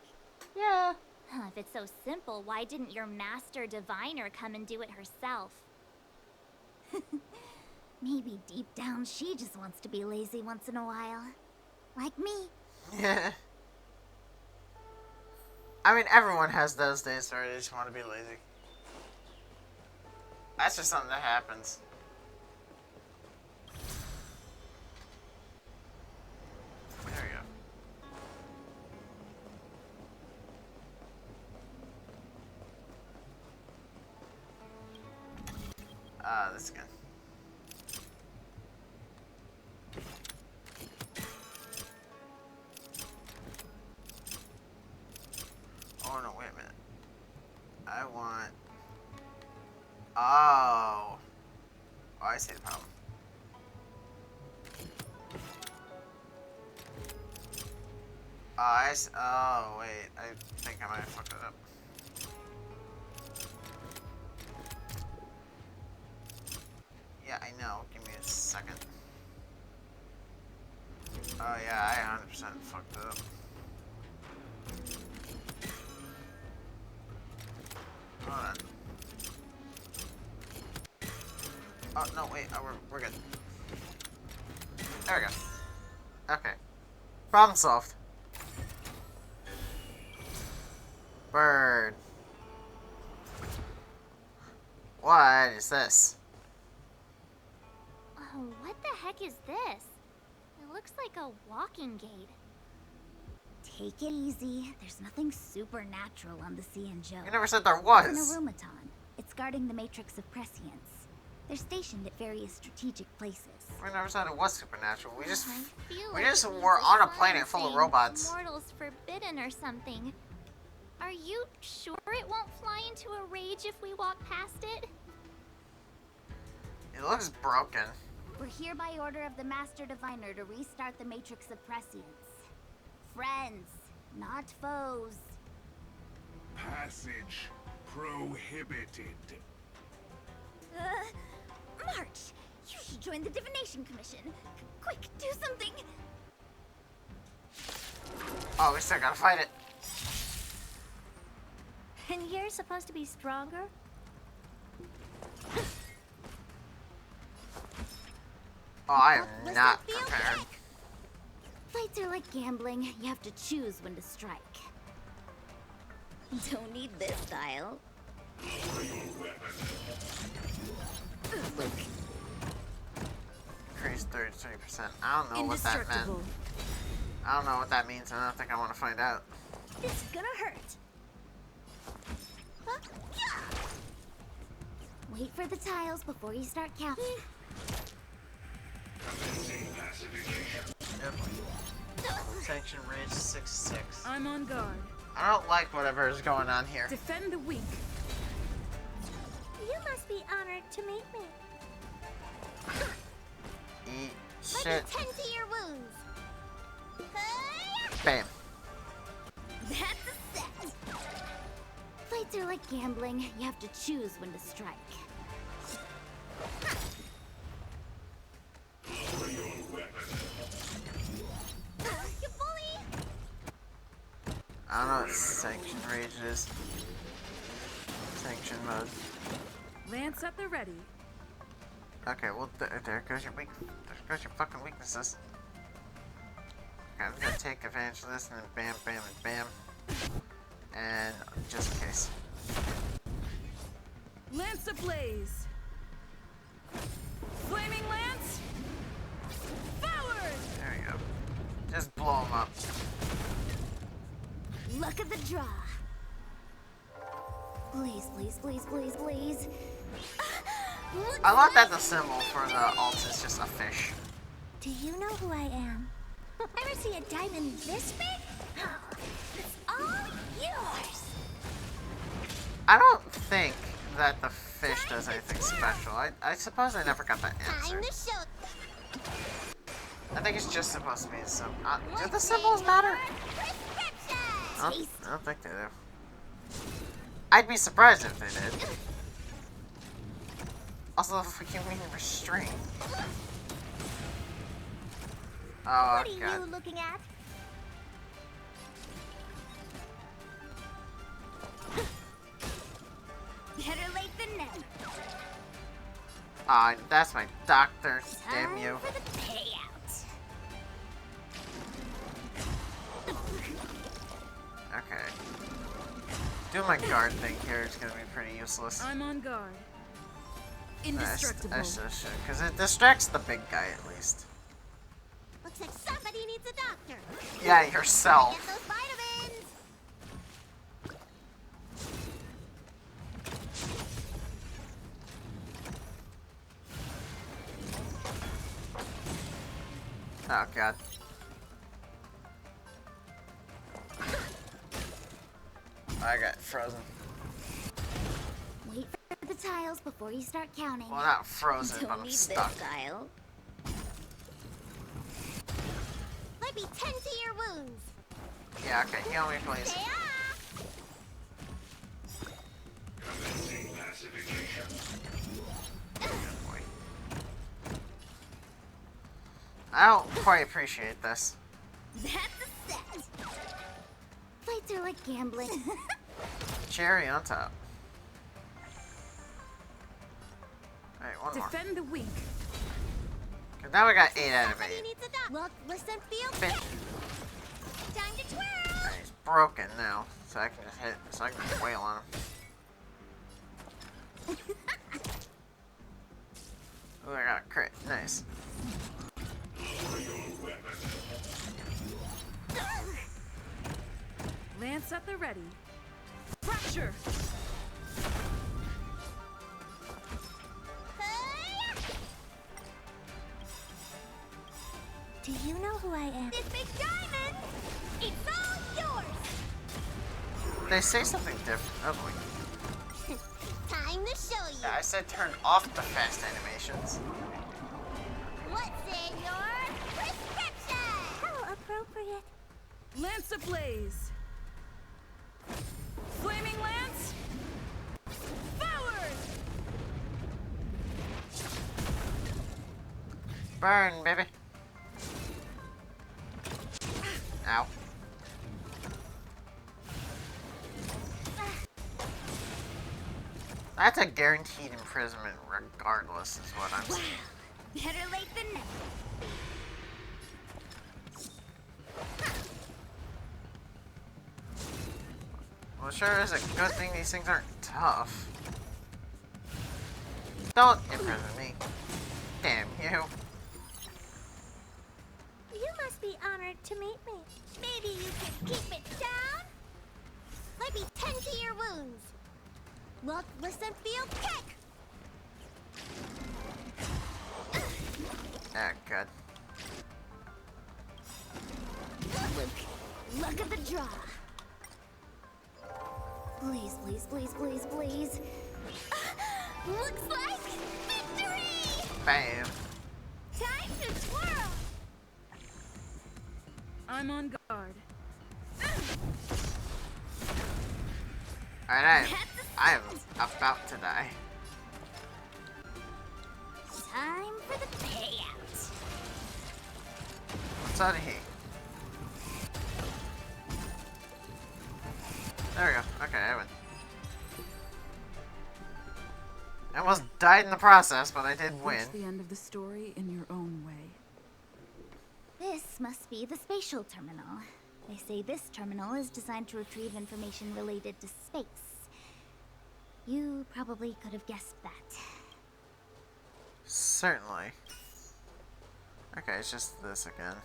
Yeah. If it's so simple, why didn't your master diviner come and do it herself? Maybe deep down she just wants to be lazy once in a while. Like me. Yeah. I mean, everyone has those days where they just want to be lazy. That's just something that happens. There we go. This again. Oh no, wait a minute. I want... Oh. Oh, I see the problem. Oh, wait. I think I might have fucked it up. Yeah, I know. Give me a second. Oh, yeah, I 100% fucked it up. Hold on. Oh, no, wait. Oh, we're good. There we go. Okay. Problem solved. Bird. What is this? Oh, what the heck is this? It looks like a walking gate. Take it easy. There's nothing supernatural on the CNJO. You never said there was. It's an automaton. It's guarding the matrix of prescience. They're stationed at various strategic places. We never said it was supernatural. We just Like were on a planet full of robots. Mortals forbidden or something. Are you sure it won't fly into a rage if we walk past it? It looks broken. We're here by order of the Master Diviner to restart the Matrix of Prescience. Friends, not foes. Passage prohibited. March! You should join the Divination Commission. Quick, do something! Oh, we still gotta fight it. And you're supposed to be stronger? Oh, I am not prepared. Fights are like gambling. You have to choose when to strike. Don't need this style. Increase 33%. I don't know what that meant. I don't know what that means, and I don't think I want to find out. It's gonna hurt. Wait for the tiles before you start counting. Yep. Sanction range 6-6. I'm on guard. I don't like whatever is going on here. Defend the weak. You must be honored to meet me. Eat Let shit. me tend to your wounds. Bam. That's a set. Fights are like gambling. You have to choose when to strike. You bully! I don't know what sanction rage is. Sanction mode. Lance at the ready. Okay, well there goes your fucking weaknesses. Okay, I'm gonna take advantage of this and then bam, bam, and bam. And just in case. Lance ablaze. Flaming lance. Forward. There we go. Just blow them up. Luck of the draw. Please, please, please, please, please. I love that the symbol for the alt is just a fish. Do you know who I am? Ever see a diamond this big? It's all yours. I don't think that the fish does anything special. I suppose I never got that answer. Time to show. I think it's just supposed to be some. Do the symbols matter? I don't think they do. I'd be surprised if they did. Also, if we can mean restraint. Oh, What are you God. looking at? Ah, that's my doctor. Damn you. For the payout. Okay. Doing my guard thing here is gonna be pretty useless. I'm on guard. Indestructible. Because it distracts the big guy at least. Looks like somebody needs a doctor. Yeah, yourself. Get those vitamins. Oh god. I got frozen. Wait for the tiles before you start counting. Well, not frozen, but Don't I'm need stuck. this tile. Might be 10 to your wounds. Yeah, okay, heal me, please. Boy. I don't quite appreciate this. That's a set. Fights are like gambling. Cherry on top. Alright, one more. Defend the weak. Okay, now we got 8 out of 8. Somebody needs a look, listen, feel. Bit. Time to twirl. Alright, he's broken now, so I can just hit, so I can just wail on him. Oh, I got a crit. Nice. Lance at the ready. Fracture. Do you know who I am? This big diamond! It's all yours! They say something different. Oh boy. Time to show you. Yeah, I said turn off the fast animations. What's in your prescription? How appropriate. Lance ablaze. Flaming lance. Forward. Burn, baby. Ow. That's a guaranteed imprisonment regardless, is what I'm saying. Better late than never. Well, it sure is a good thing these things aren't tough. Don't imprison me. Damn you. You must be honored to meet me. Maybe you can keep it down? Might be 10 to your wounds. Look, listen, feel, kick! Ah, good. Look at the draw. Please, please, please, please, please. Looks like victory! Bam. Time to twirl! I'm on guard. Alright, I am about to die. Time for the payout. What's out of here? There we go. Okay, I win. I almost died in the process, but I did win. Reach the end of the story in your own way. This must be the spatial terminal. They say this terminal is designed to retrieve information related to space. You probably could have guessed that. Certainly. Okay, it's just this again.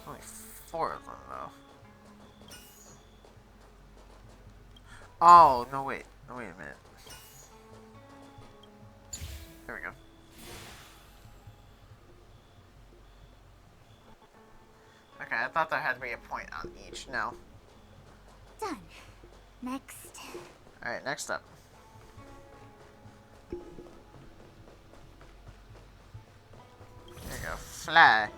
Only 4 of them, though. Oh, no, wait. No, wait a minute. There we go. Okay, I thought there had to be a point on each. No. Done. Next. Alright, next up. There you go. Fly.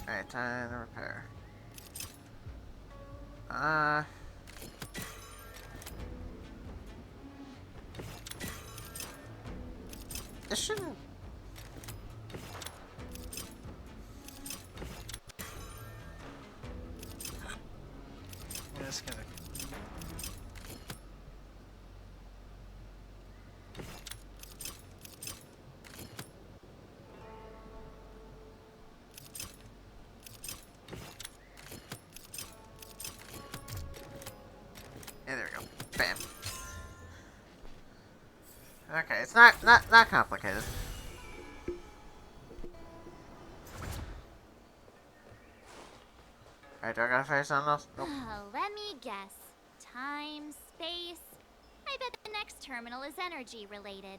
Alright, time to repair. This shouldn't Just gonna. Yeah, there we go. Bam. Okay, it's not complicated. Alright, do I gotta figure something else? Nope. Let me guess. Time, space. I bet the next terminal is energy related.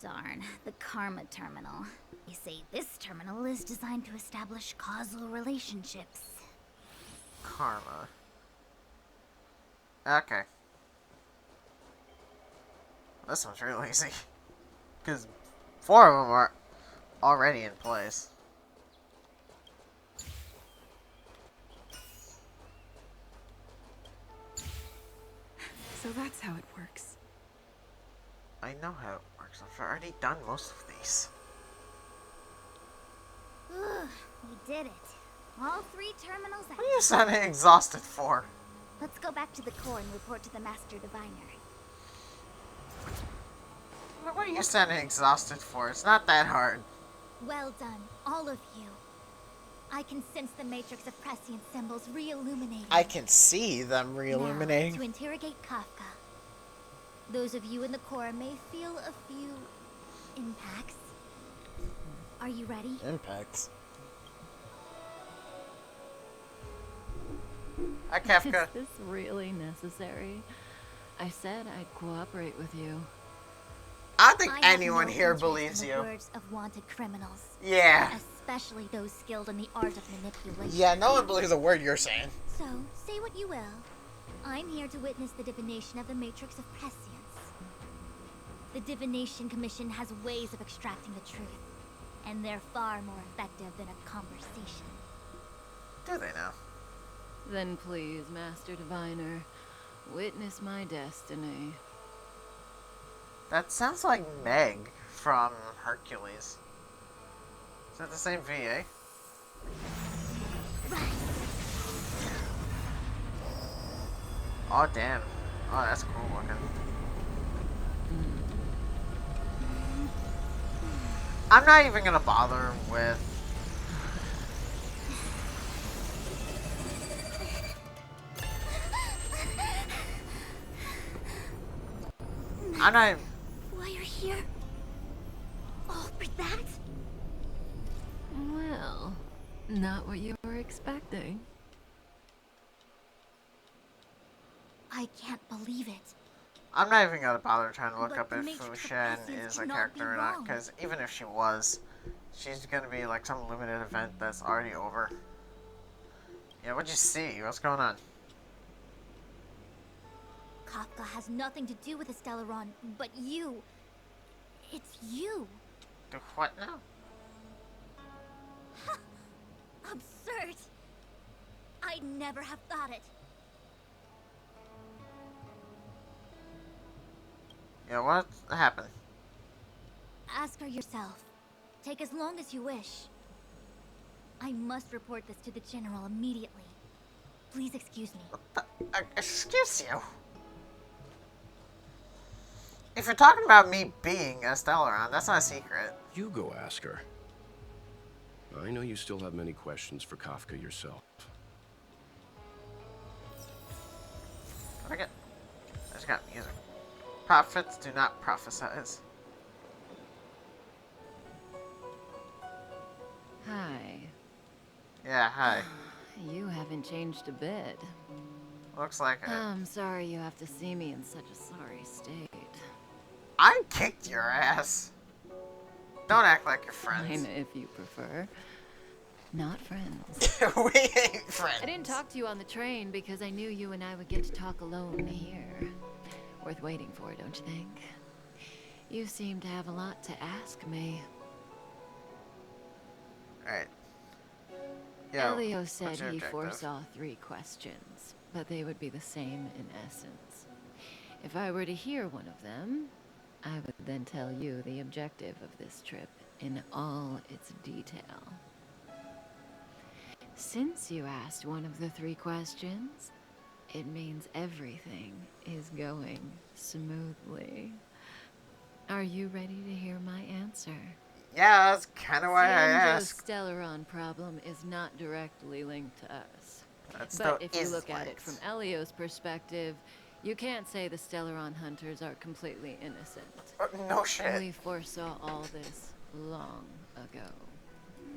Darn, the Karma terminal. They say this terminal is designed to establish causal relationships. Karma. Okay. This one's real easy. Because 4 of them are already in place. So that's how it works. I know how it works. I've already done most of these. We did it. All 3 terminals out. What are you sounding exhausted for? Let's go back to the core and report to the Master Diviner. What are you sounding exhausted for? It's not that hard. Well done, all of you. I can sense the matrix of prescient symbols re-illuminating. I can see them re-illuminating. Now, to interrogate Kafka. Those of you in the core may feel a few impacts. Are you ready? Impacts. Hi, Kafka. Is this really necessary? I said I'd cooperate with you. I don't think I have anyone no here interest believes in the you. words of wanted criminals. Yeah. Especially those skilled in the art of manipulation. Yeah, no one believes a word you're saying. So, say what you will. I'm here to witness the divination of the matrix of prescience. The Divination Commission has ways of extracting the truth, and they're far more effective than a conversation. Do they now? Then please, Master Diviner, witness my destiny. That sounds like Meg from Hercules. Is that the same VA? Oh, damn. Oh, that's cool looking. I'm not even gonna bother with... I'm not even... Why you're here? All for that? Well, not what you were expecting. I can't believe it. I'm not even gonna bother trying to look But up the if Matrix Fu of Shen Prescience is a cannot character be or not, wrong. because even if she was, she's gonna be like some limited event that's already over. Yeah, what'd you see? What's going on? Kafka has nothing to do with the Stellaron, but you. It's you. Do what now? Absurd. I'd never have thought it. Yeah, what happened? Ask her yourself. Take as long as you wish. I must report this to the General immediately. Please excuse me. Excuse you? If you're talking about me being a Stellaron, that's not a secret. You go ask her. I know you still have many questions for Kafka yourself. I just got music. Prophets do not prophesize. Hi. Yeah, hi. You haven't changed a bit. Looks like it. I'm sorry you have to see me in such a sorry state. I kicked your ass. Don't act like you're friends. Fine, if you prefer. Not friends. We ain't friends. I didn't talk to you on the train because I knew you and I would get to talk alone here. Worth waiting for, don't you think? You seem to have a lot to ask me. Alright. Elio said what's your he objective? foresaw 3 questions, but they would be the same in essence. If I were to hear one of them, I would then tell you the objective of this trip in all its detail. Since you asked one of the 3 questions, it means everything is going smoothly. Are you ready to hear my answer? Yeah, that's kind of why I Cienjo's asked. Stellaron problem is not directly linked to us. That But still if you is look at it linked. from Elio's perspective, you can't say the Stellaron hunters are completely innocent. No shit. We foresaw all this long ago,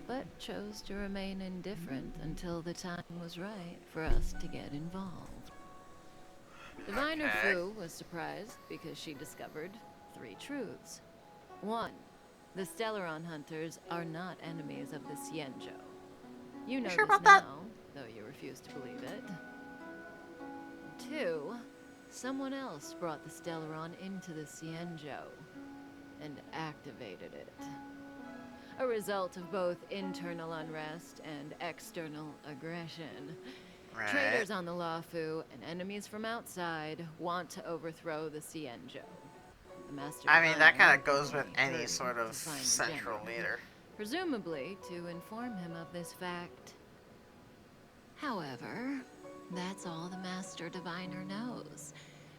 but chose to remain indifferent until the time was right for us to get involved. Diviner Fu was surprised because she discovered 3 truths. 1. The Stellaron hunters are not enemies of the Cienjo. You know sure this about that? now, though you refuse to believe it. 2. Someone else brought the Stellaron into the Cienjo and activated it. A result of both internal unrest and external aggression. Right. Traitors on the Luofu and enemies from outside want to overthrow the Cienjo. The Master I mean, that Diviner kind of goes with only any hurried sort to of find the central general, leader. presumably to inform him of this fact. However, that's all the Master Diviner knows,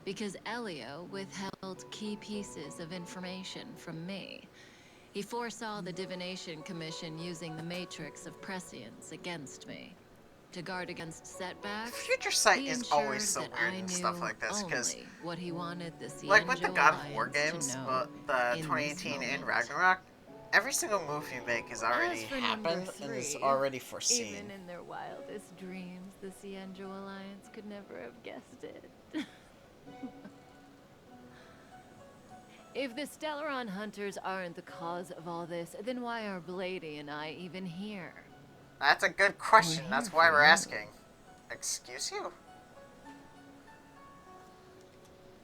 because Elio withheld key pieces of information from me. He foresaw the Divination Commission using the Matrix of Prescience against me. To guard against setbacks, Future Sight he is always ensured so that weird I and knew stuff like this, because only what he wanted the Cienjo like with the God of War Alliance games, to know the in 2018 this and moment. Ragnarok, every single move you make is already As for number happened and is 3, already foreseen. even in their wildest dreams, the Cienjo Alliance could never have guessed it. If the Stellaron hunters aren't the cause of all this, then why are Blady and I even here? That's a good question. We're That's here why for we're you. asking. Excuse you?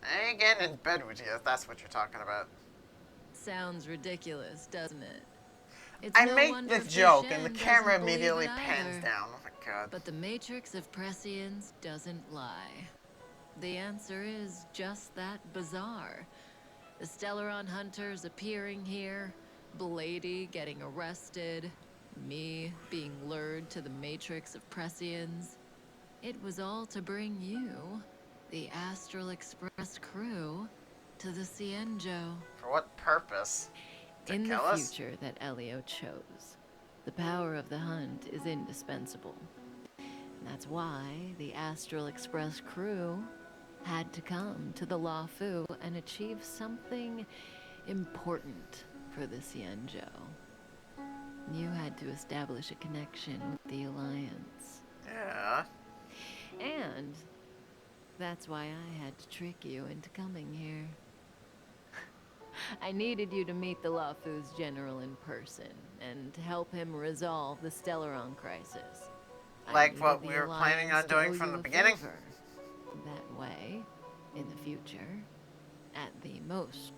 I ain't getting in bed with you if that's what you're talking about. Sounds ridiculous, doesn't it? It's I no make wonder the joke and the Fu Shen camera doesn't believe immediately it pans either. down. Oh my god. But the Matrix of Prescience doesn't lie. The answer is just that bizarre. The Stellaron hunters appearing here, Blady getting arrested, me being lured to the Matrix of Prescience. It was all to bring you, the Astral Express crew, to the Cienjo. For what purpose? To In the kill us? future that Elio chose, the power of the hunt is indispensable. And that's why the Astral Express crew had to come to the Luofu and achieve something important for the Cienjo. You had to establish a connection with the Alliance. Yeah. And that's why I had to trick you into coming here. I needed you to meet the Luofu's general in person and to help him resolve the Stellaron crisis. Like what we were planning on doing from the beginning? That way, in the future, at the most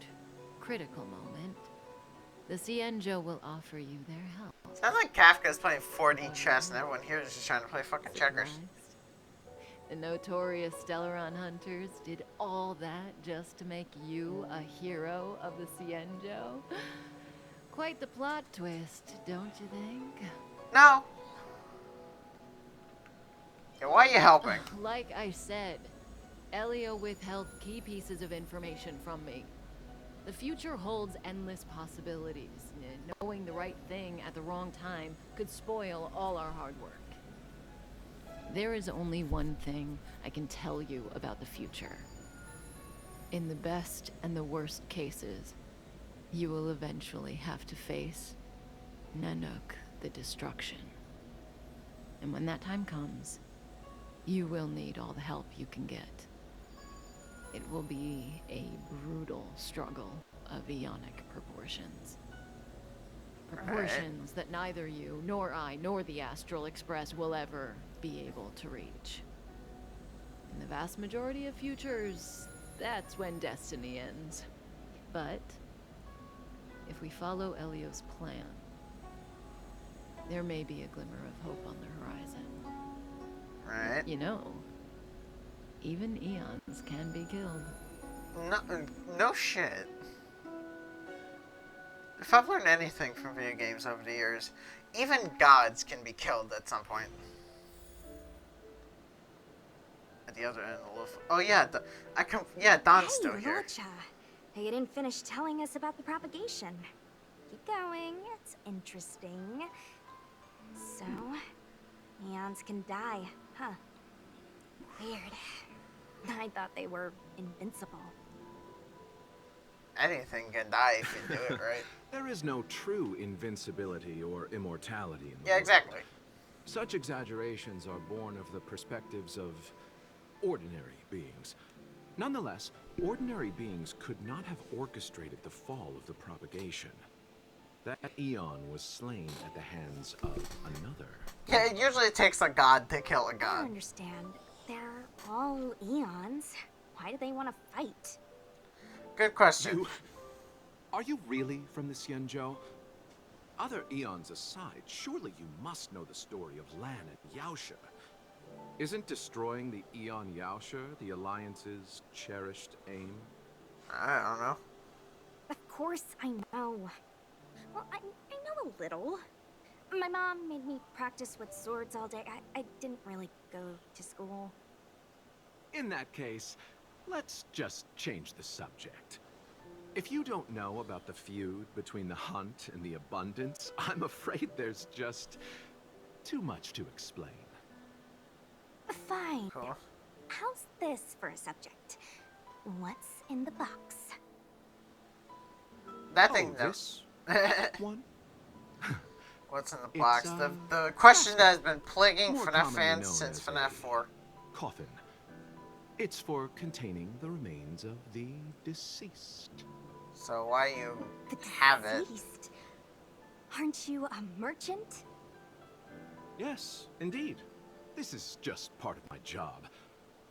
critical moment, the Cienjo will offer you their help. Sounds like Kafka's playing 4D chess and everyone here is just trying to play fucking checkers. The notorious Stellaron hunters did all that just to make you a hero of the Cienjo? Quite the plot twist, don't you think? No. Yeah, why are you helping? Like I said, Elio withheld key pieces of information from me. The future holds endless possibilities. Knowing the right thing at the wrong time could spoil all our hard work. There is only one thing I can tell you about the future. In the best and the worst cases, you will eventually have to face Nanook the Destruction. And when that time comes, you will need all the help you can get. It will be a brutal struggle of Ionic proportions. Proportions that neither you, nor I, nor the Astral Express will ever be able to reach. In the vast majority of futures, that's when destiny ends. But if we follow Elio's plan, there may be a glimmer of hope on the horizon. Right. You know, even eons can be killed. No shit. If I've learned anything from video games over the years, even gods can be killed at some point. at the other end of the loaf. Oh yeah, yeah, Don's still here. Rocha. Hey, you didn't finish telling us about the propagation. Keep going, it's interesting. So, eons can die, huh? Weird. I thought they were invincible. Anything can die if you do it right. There is no true invincibility or immortality in the Yeah, world. exactly. Such exaggerations are born of the perspectives of ordinary beings. Nonetheless, ordinary beings could not have orchestrated the fall of the propagation. That eon was slain at the hands of another. Yeah, it usually takes a god to kill a I don't god. understand. They're all eons. Why do they want to fight? Good question. Are you really from the Xianzhou? Other eons aside, surely you must know the story of Lan and Yaoshe. Isn't destroying the Eon Yaoshe the Alliance's cherished aim? I don't know. Of course I know. Well, I know a little. My mom made me practice with swords all day. I didn't really go to school. In that case, let's just change the subject. If you don't know about the feud between the Hunt and the Abundance, I'm afraid there's just too much to explain. Fine. Cool. How's this for a subject? What's in the box? That thing, this one? What's in the It's, box? The question that has been plaguing more FNAF commonly fans known since as FNAF a 4. Coffin. It's for containing the remains of the deceased. So why you have it? Deceased. Aren't you a merchant? Yes, indeed. This is just part of my job.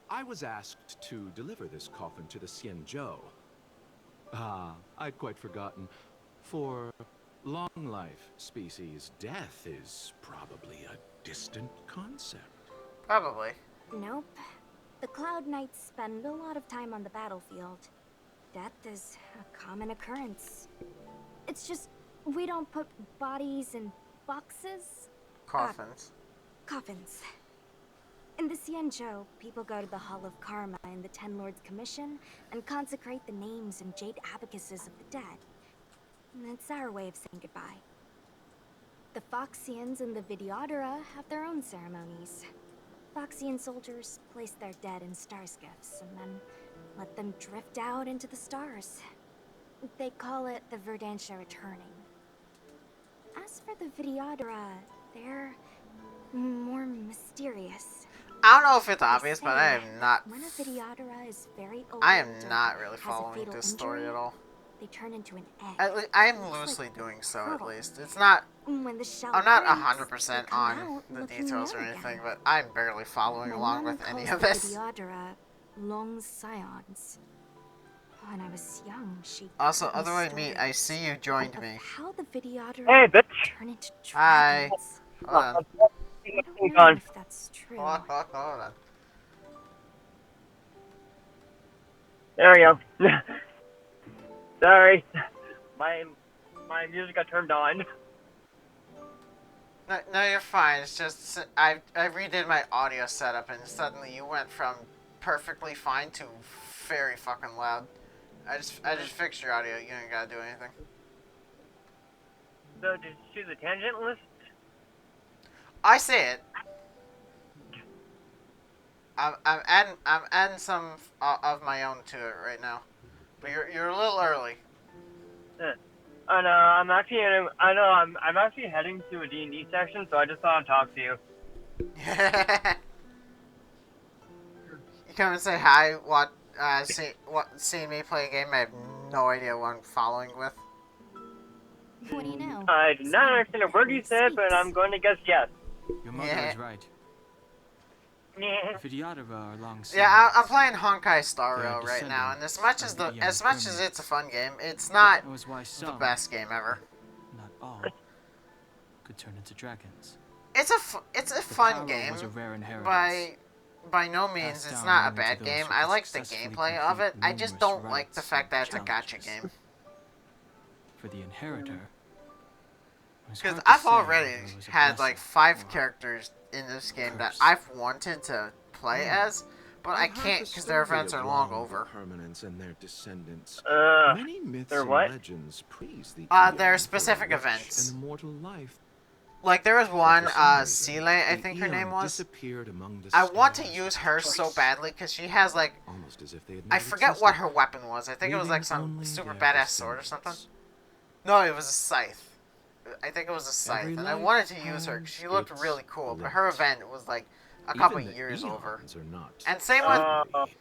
I was asked to deliver this coffin to the Xianzhou. Ah, I'd quite forgotten. For long-life species, death is probably a distant concept. Probably. Nope. The Cloud Knights spend a lot of time on the battlefield. Death is a common occurrence. It's just, we don't put bodies in boxes. Coffins. Coffins. In the Xianzhou, people go to the Hall of Karma in the Ten Lords Commission and consecrate the names and jade abacuses of the dead. It's our way of saying goodbye. The Foxians and the Videodora have their own ceremonies. Foxian soldiers place their dead in star skiffs and then let them drift out into the stars. They call it the Verdantia returning. As for the Videodora, they're more mysterious. I don't know if it's They obvious, but I say am not. when a Videodora is very old I am or not really has a following fatal this story injury, at all. they turn into an egg. I am It's loosely like doing so, at curdle. least. It's not. When the shell I'm not breaks, 100% they come on out the looking details or young anything, again. but I'm barely following My along mom with any calls of the this. Videodora long scions. When I was young, she Also, told me otherwise, me, I stories see you joined of me. how the Videodora Hey, bitch! turn into Hi. dragons. Hold on. I don't know if that's true. Hold on. There we go. Sorry. My music got turned on. No, you're fine. It's just I redid my audio setup, and suddenly you went from perfectly fine to very fucking loud. I just fixed your audio. You ain't gotta do anything. So, did you see the tangent list? I see it. I'm adding some of my own to it right now, but you're a little early. I know. I'm actually I'm actually heading to a D&D section, so I just thought I'd talk to you. You come and say hi. Seeing me play a game, I have no idea what I'm following with. What do you know? I did not understand a word you said, but I'm going to guess yes. Your mother is right. Yeah. Videodora are long Yeah, I'm playing Honkai Star They are Rail right now, and descendants as of the much as it's a fun game, it's not That was why the some, best game ever. not all, could turn into dragons. It's a The fun power game. was a rare inheritance. By no means, Passed it's down not a only to bad those game. who I could like the successfully gameplay of it. complete I just numerous don't like the rites fact that it's a and gacha challenges. game. For the inheritor, it was Because hard to I've say already whether it was a had like blessing 5 or characters in this game that curse. I've wanted to play as, But I can't because their events are long over. Permanents and their descendants. Uh, Many myths they're and what? legends praise the They're specific rich events. and immortal life. Like there was one, Seele, I the think her Eon name was. disappeared among the I want to stars use her so badly because she has like, almost as if they had I never forget existed, what her weapon was. I think it was like leaving some only super their badass sword or something. descendants. No, it was a scythe. I think it was a scythe, Every and I life wanted to use her because she looked has really cool. its But her limit. event was like a couple Even the years over. Eons are not And same with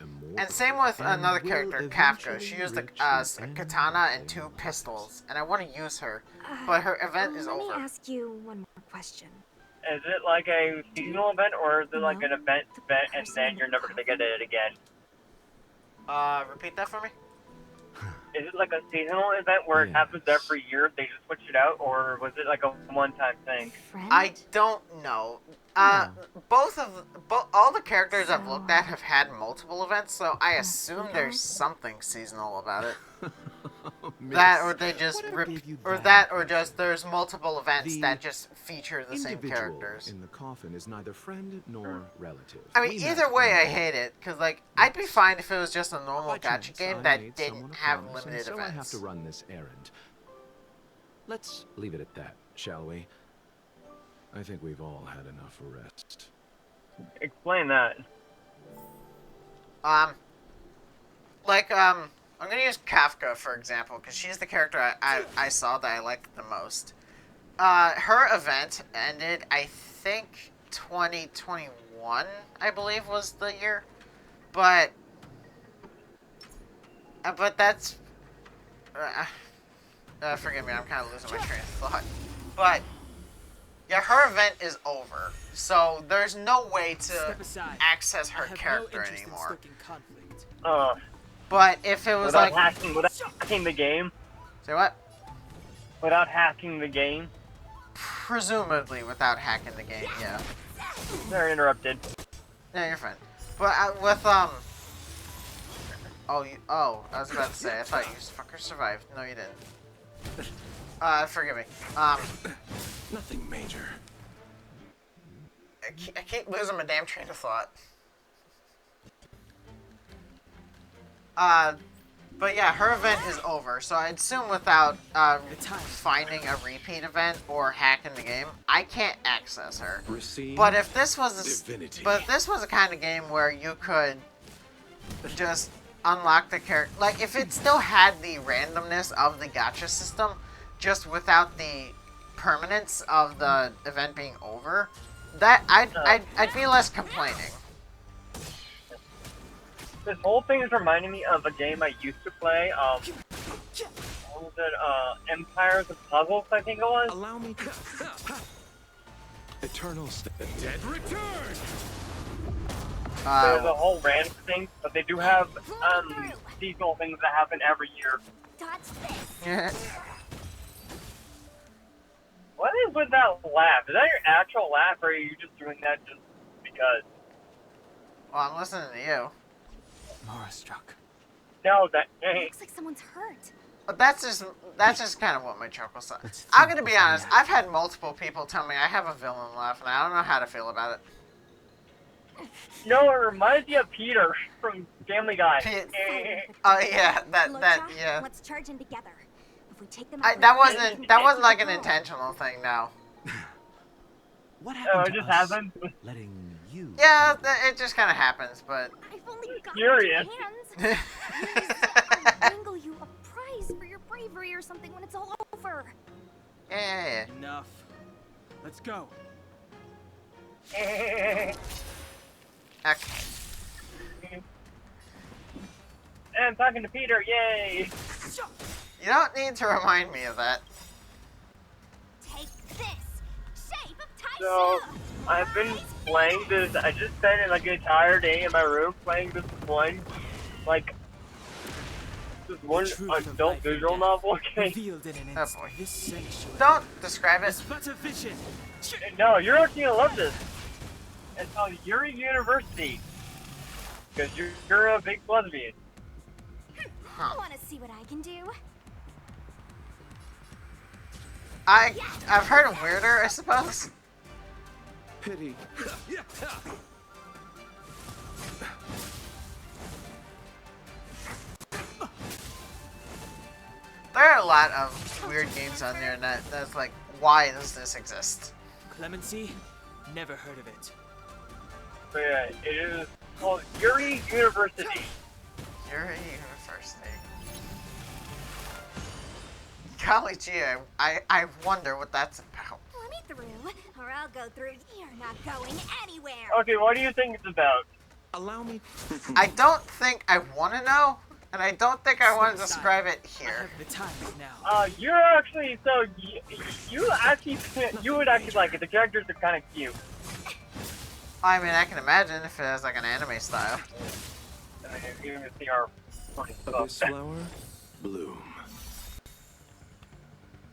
immortal, and same with and another will character, Kafka. eventually She used a reach the end katana of and 2 their pistols, and I want to use her, but her event is Let over. me ask you one more question. is it like a seasonal event, or is it like an event, and person then in you're the never gonna get it again? Repeat that for me. Is it like a seasonal event where it happens every year? They just switch it out, or was it like a one-time thing? I don't know. All the characters I've looked at have had multiple events, so I assume there's something seasonal about it. That, or they just or just there's multiple events that just feature the same individual characters. in the coffin is neither friend nor relative. I mean, We either met way, I in hate it, because, like, I'd be fine if it was just a normal By gacha chance, game I that made didn't someone a have promise, and limited so I have events. to run this errand. Let's leave it at that, shall we? I think we've all had enough rest. Explain that. I'm gonna use Kafka, for example, because she's the character I saw that I liked the most. Her event ended, I think, 2021, I believe, was the year. But that's... forgive me, I'm kind of losing my train of thought. But, yeah, her event is over. So, there's no way to access her character anymore. But if it was without like... without hacking the game? Say what? Without hacking the game? Presumably without hacking the game, yeah. Sorry, interrupted. Yeah, you're fine. But with I was about to say, I thought you fuckers survived. No, you didn't. Forgive me. Nothing major. I keep losing my damn train of thought. But yeah, her event is over, so I assume without finding a repeat event or hacking the game, I can't access her. But if this was a kind of game where you could just unlock the character, like if it still had the randomness of the gacha system, just without the permanence of the event being over, that I'd be less complaining. This whole thing is reminding me of a game I used to play. What was it? Empires of Puzzles, I think it was. Allow me to... Eternal the dead return. There's a whole random thing, but they do have seasonal things that happen every year. What is with that laugh? Is that your actual laugh, or are you just doing that just because? Well, I'm listening to you. Mara struck. No, that Looks like someone's hurt. But that's just kind of what my chuckle said. I'm gonna be honest. I've had multiple people tell me I have a villain laugh, and I don't know how to feel about it. No, it reminds me of Peter from Family Guy. Oh yeah, yeah. Let's charge in together. If we take them That wasn't like an intentional thing. No. What happened? It just happened. Letting you. Yeah, it just kind of happens, but. I've only got Curious. hands. Dangle you a prize for your bravery or something when it's all over. Yeah. Enough. Let's go. Okay. And I'm talking to Peter, yay! You don't need to remind me of that. Take this. Shape of Taisha. So, I've been playing this, I just spent like an entire day in my room playing this one adult visual novel game. Oh boy. Don't describe it. No, you're actually gonna love this. It's called Yuri University. Because you're a big lesbian. I want to see what I can do. I've heard of weirder, I suppose. Pity. There are a lot of weird games on there that's like, why does this exist? Clemency? Never heard of it. So yeah, it is called Yuri University. Yuri University. Golly gee, I wonder what that's about. Let me through, or I'll go through. You're not going anywhere. Okay, what do you think it's about? Allow me. I don't think I want to know, and I don't think I want to describe it here. The time now. You're actually you would actually like it. The characters are kind of cute. I mean, I can imagine if it has like an anime style. You can see our This flower, bloom.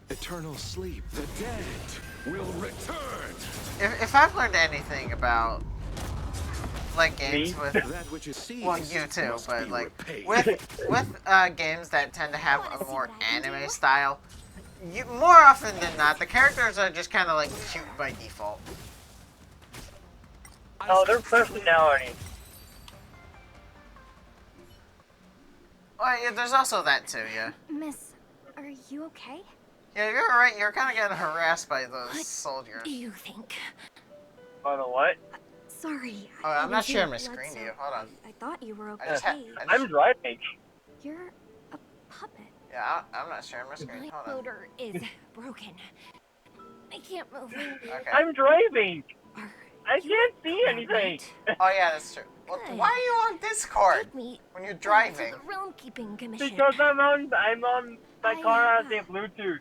Eternal sleep. The dead will return. If I've learned anything about like games with that which is seized, well, you too, but like repaid. with games that tend to have a more anime style, more often than not, the characters are just kind of like cute by default. Oh, their personality. Well, yeah, there's also that too, yeah. Miss, are you okay? Yeah, you're right. You're kind of getting harassed by those soldiers. Do you think? By the what? Sorry. Oh, I'm not sharing my screen to you. Hold on. I thought you were I just okay. I'm driving. You're a puppet. Yeah, I'm not sharing my screen. My Hold on. motor is broken. I can't move. Okay. I'm driving. I can't see anything. Oh yeah, that's true. Well, why are you on Discord when you're driving? Realm Keeping Commission. Because I'm on my car has a Bluetooth.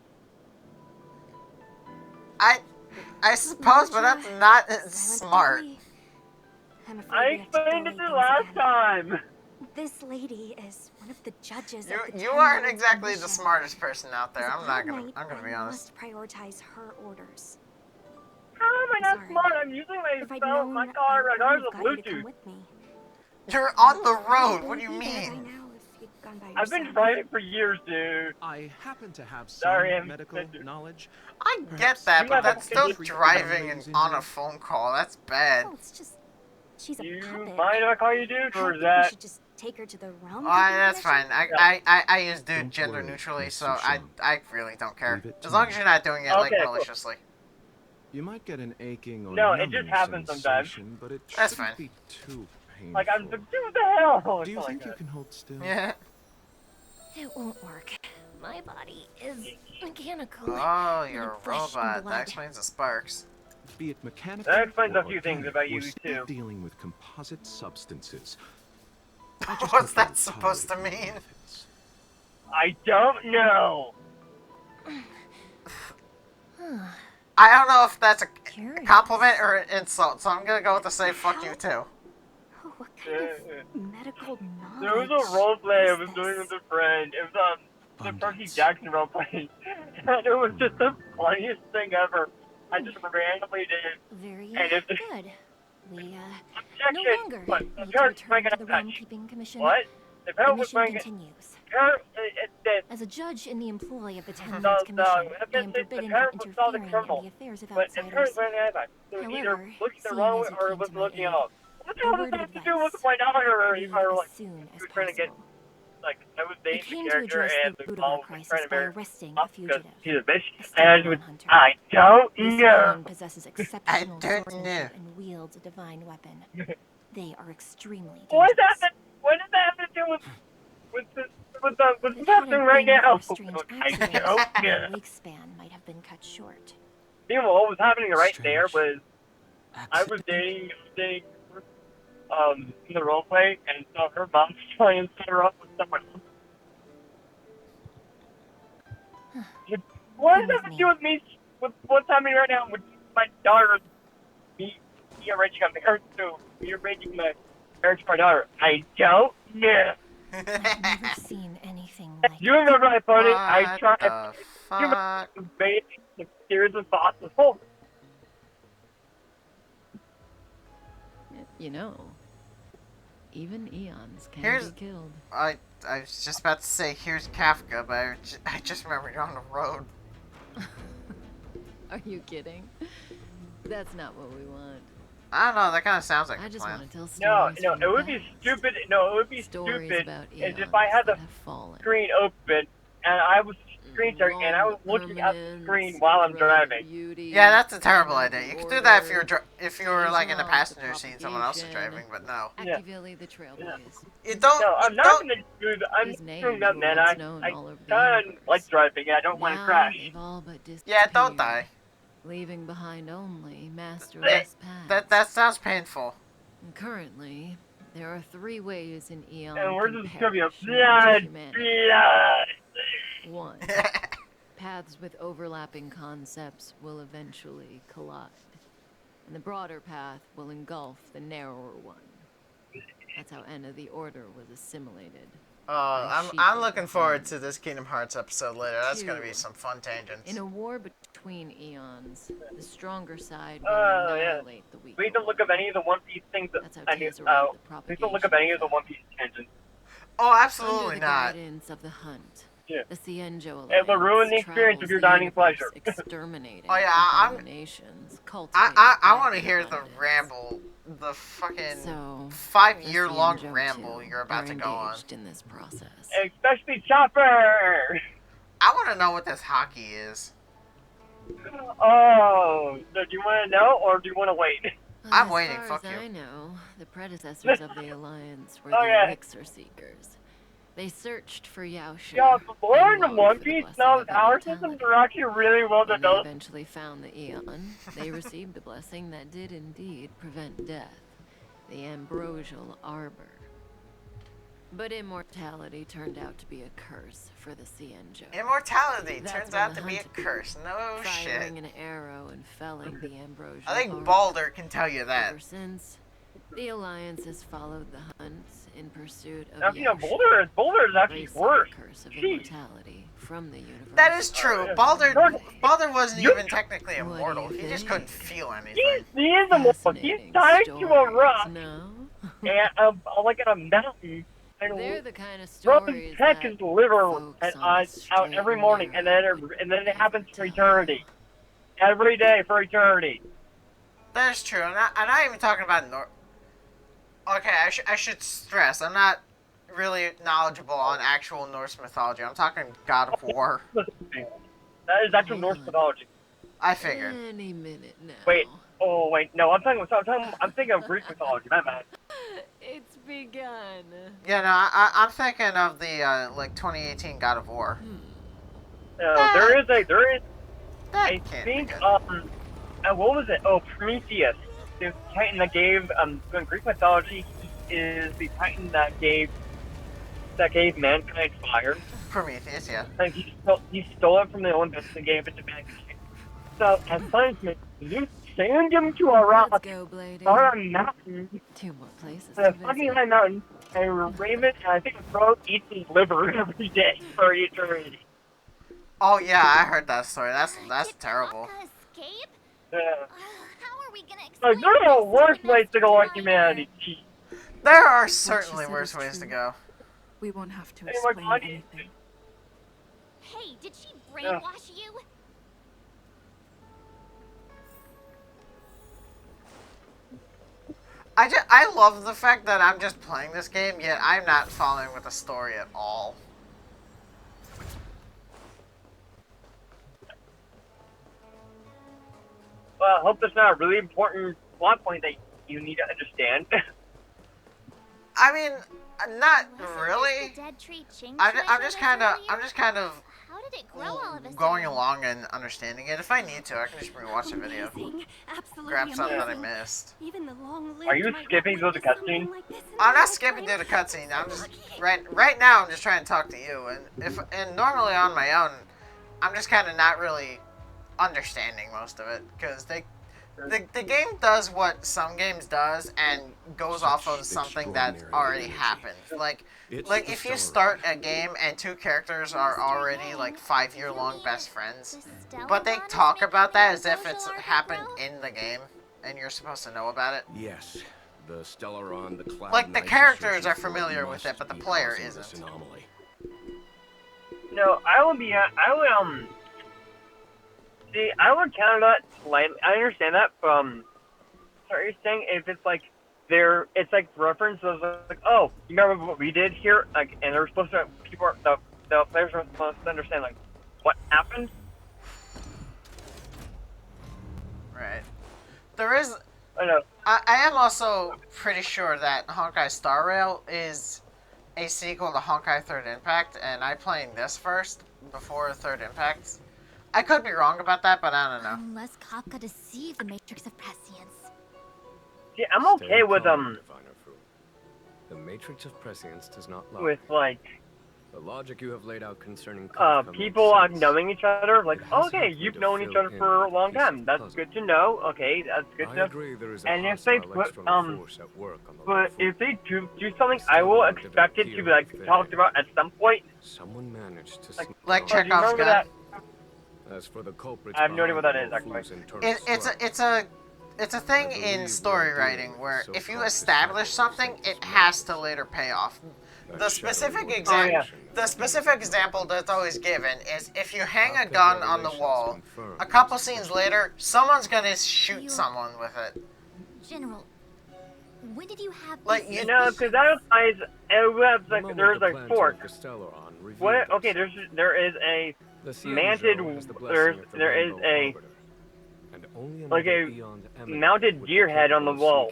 I suppose, but that's not smart. I explained it the last time. This lady is one of the judges. You aren't exactly the smartest person out there. I'm gonna be honest. Must prioritize her orders. How am I not smart? I'm using my car regardless of Bluetooth. You're on the road. What do you mean? I've been driving for years, dude. I happen to have some medical knowledge. I get that, but that's still driving and on a phone call. That's bad. Oh, it's just she's a you puppet. mind if I call you dude, or is We that? should just take her to the realm. That's fine. I use dude gender neutrally, so I really don't care. As long as you're not doing it like maliciously. You might get an aching or no, it just happens sometimes. But it that's shouldn't fine. be too painful. Like I'm what the hell? Do you think you can hold still? Yeah. It won't work. My body is mechanical. Oh, you're a robot. That explains the sparks. Be it mechanical. That explains or a few things about you organic, we're too. still dealing with composite substances. What's that supposed to mean? I don't know. I don't know if that's a compliment or an insult, so I'm gonna go with the say fuck you too. What kind of medical knowledge? There was a roleplay I was doing with a friend. It was the Percy Jackson roleplay, and it was just the funniest thing ever. I just randomly did it. Very and it, good. We no longer what? need to Parents return bringing to up the that. Realm Keeping Commission. What? The The parent was mission bringing continues. it. As a judge in the employ of the Ten The Lords Commission, I am the forbidden parent from saw the interfering in criminal, the affairs of but the outsiders. parent went ahead. So either However, looking the seeing wrong as way you or came was to my looking aid, off. What the a hell word does of that have to do with advice, my daughter? Or leave or as like, soon as he was trying to get, possible. like, I was I dating came the to character address and the the root of mom our was crisis trying to by marry arresting him a fugitive. he's a bitch. A And stubborn hunter. I don't This know. man possesses exceptional swordsmanship and wields a divine weapon. They are extremely dangerous. What does that have to do with If it something hadn't right been now? for a strange I accident, don't my know. wingspan might have been cut short. You know what was happening right there was I was dating in the roleplay, and so her mom's trying to set her up with someone else. What does that have to do with me? With what's happening right now with my daughter? Me arranging a marriage to me arranging my marriage for my daughter. I don't know. I've never seen anything like You remember I put it? I What tried. the fuck? You made the series of thoughts as whole. You know, even eons can Here's- be killed. I was just about to say here's Kafka, but I just remembered you're on the road. Are you kidding? That's not what we want. I don't know. That kind of sounds like I a just plan. want to tell No, stories. no, from it the would be past. stupid. No, it would be Stories stupid about as if I had the eons that have fallen. screen open and I was screen sharing, and I was looking at the screen while I'm driving. Yeah, that's a terrible idea. You could do that if you were like in the passenger seat, someone else is driving, but no. Yeah. the Trailblaze. You don't. No, I'm not gonna do that. I'm doing that, man. I kind of like driving, and I don't want to crash. Yeah, don't die. Leaving behind only masterless paths. That sounds painful. Currently, there are 3 ways in Eon. And where's this trivia? Blood. Blood. 1. Paths with overlapping concepts will eventually collide, and the broader path will engulf the narrower one. That's how End of the Order was assimilated. I'm looking forward to this Kingdom Hearts episode later. That's gonna be some fun tangents. In a war between eons, the stronger side will annihilate the weaker. Please don't look up any of the One Piece things that I knew. Please don't look up any of the One Piece tangents. Oh, absolutely Under the not. guidance of the hunt. Yeah. The Cienjo It will ruin the experience of your dining pleasure. Exterminating oh yeah, I want to hear the ramble, the fucking 5-year-long ramble you're about to go on. In this process. Especially Chopper. I want to know what this hockey is. Oh, so do you want to know or do you want to wait? I'm waiting. Fuck you. you. I know the predecessors of the Alliance were Oh, the yeah. Elixir Seekers. They searched for Yaoshi. Yeah, the lore in the One Piece, now our systems are actually really well When they developed. eventually found the Eon, they received a blessing that did indeed prevent death, the Ambrosial Arbor. But immortality turned out to be a curse for the Cienjo. Immortality That's turns when out the to be a hunt curse. No shit. Firing an arrow and felling the Ambrosial I think Arbor. Baldur can tell you that. Ever since, the Alliance has followed the hunt in pursuit of Now, you know, Yaoshi, Boulder is actually erasing worse. the curse of Jeez. immortality from the universe. That is true. Baldur wasn't even technically immortal. He just couldn't feel anything. He is immortal. He's tied to a rock. No. And, like at a mountain. And They're the kind of rubbing stories peck that his liver folks and, on the out straight every and morning, and then it happens for eternity. Every day for eternity. That is true. I'm not even talking about Okay, I should stress, I'm not really knowledgeable on actual Norse mythology. I'm talking God of War. That is actual Norse mythology. I figured. Any minute now. Wait. Oh wait. No, I'm thinking of Greek mythology. My bad. It's begun. Yeah, no, I'm thinking of the like 2018 God of War. No, there is. That I can't think be good. what was it? Oh, Prometheus, the Titan that gave in Greek mythology, he is the Titan that gave mankind fire. Prometheus, yeah. And he stole it from the Olympus and gave it to mankind. So as punishment, Zeus sent him to a rock Let's go, Blady. on a mountain. 2 more places The to fucking visit. high mountain, and Raven, and I think Frodo eats his liver every day for eternity. Oh yeah, I heard that story. That's terrible. Escape? Yeah. How are we gonna explain Like, there's no this worse to place to go on Vanessa humanity. Jeez. There are certainly worse ways to go. We won't have to Hey, my explain God. anything. Hey, did she brainwash you? I love the fact that I'm just playing this game, yet I'm not following with the story at all. Well, I hope that's not a really important plot point that you need to understand. I mean, not Wasn't really. The dead tree I'm just kind of How did it grow all of a going sudden? along and understanding it. If I need to, I can just rewatch the video. Amazing. Absolutely Grab something that I amazing. missed. Even the long Are you skipping through the cutscene? I'm not skipping through the cutscene. I'm just right now. I'm just trying to talk to you, and normally on my own, I'm just kind of not really understanding most of it because the game does what some games does and goes off of something that already happened. Like if you start a game and 2 characters are already like 5-year-long best friends, but they talk about that as if it's happened in the game and you're supposed to know about it. Yes, the Stellaron, the Cloud Like the Knights characters are searching familiar for with it, but the must player be causing this isn't. anomaly. No, I would counter that slightly. I understand that from. So you're saying if it's like it's like reference of like, oh, you remember what we did here? Like, and they're supposed to the players are supposed to understand like, what happened. Right. There is. I know. I am also pretty sure that Honkai Star Rail is a sequel to Honkai Third Impact, and I playing this first before Third Impact. I could be wrong about that, but I don't know. Unless Kafka deceived the Matrix of Prescience. See, I'm okay with The Matrix of Prescience does not lie. with like The logic you have laid out concerning people knowing each other. Like, okay, you've known each other for a long time. That's good to know. Okay, that's good to know. agree there is a And if they hostile put external force at work on the but if they do something, I will expect it to be like talked about at some point. Someone managed to Like Oh, do you Chekhov's remember gun. that? As for the culprits, I have no idea what that behind is, all actually. fools and It's a thing in story writing where if you establish something, it has to later pay off. The specific example that's always given is if you hang a gun on the wall, a couple scenes later, someone's gonna shoot someone with it. General, when did you have Like, this you know, because that implies like there's a fork. What? Okay, there is a mounted. There is a like a mounted deer head on the wall.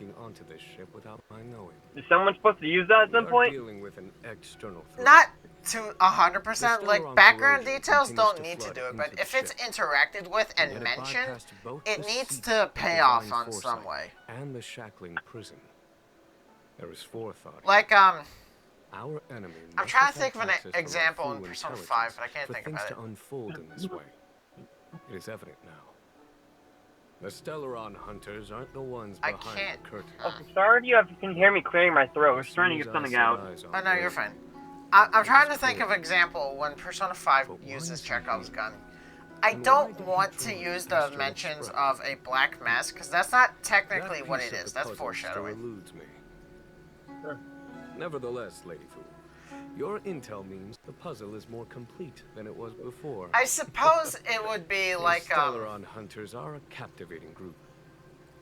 Is someone supposed to use that at some point? Not to 100%. Like, background details don't need to do it, but if it's interacted with and mentioned, it needs to pay off on some way. And the shackling prison. There is forethought. Like, Our enemy I'm trying to think of an example in Persona 5, but I can't think about it. to unfold in this way. It is evident now. The Stellaron hunters aren't the ones behind the curtain. Oh, sorry if you can hear me clearing my throat. I was trying to get something out. Oh, no, you're fine. I'm trying to think of an example when Persona 5 uses Chekhov's gun. I don't want to use the mentions of a black mask, because that's not technically what it is. That's foreshadowing. Nevertheless, Lady Fu, your intel means the puzzle is more complete than it was before. I suppose it would be like, The Stellaron hunters are a captivating group.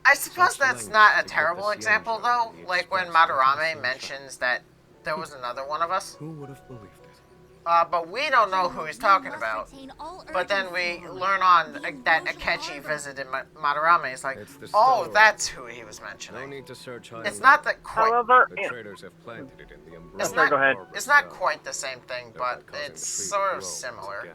I suppose that's not a terrible example, though. Like when Madarame mentions that there was another one of us. Who would have believed it? But we don't know who he's talking about. But then we learn on that Akechi visited Madarame. It's like, oh, that's who he was mentioning. No need to search high It's and not low. that quite. The traders have planted it in the umbrella. It's not quite the same thing, but it's sort of similar.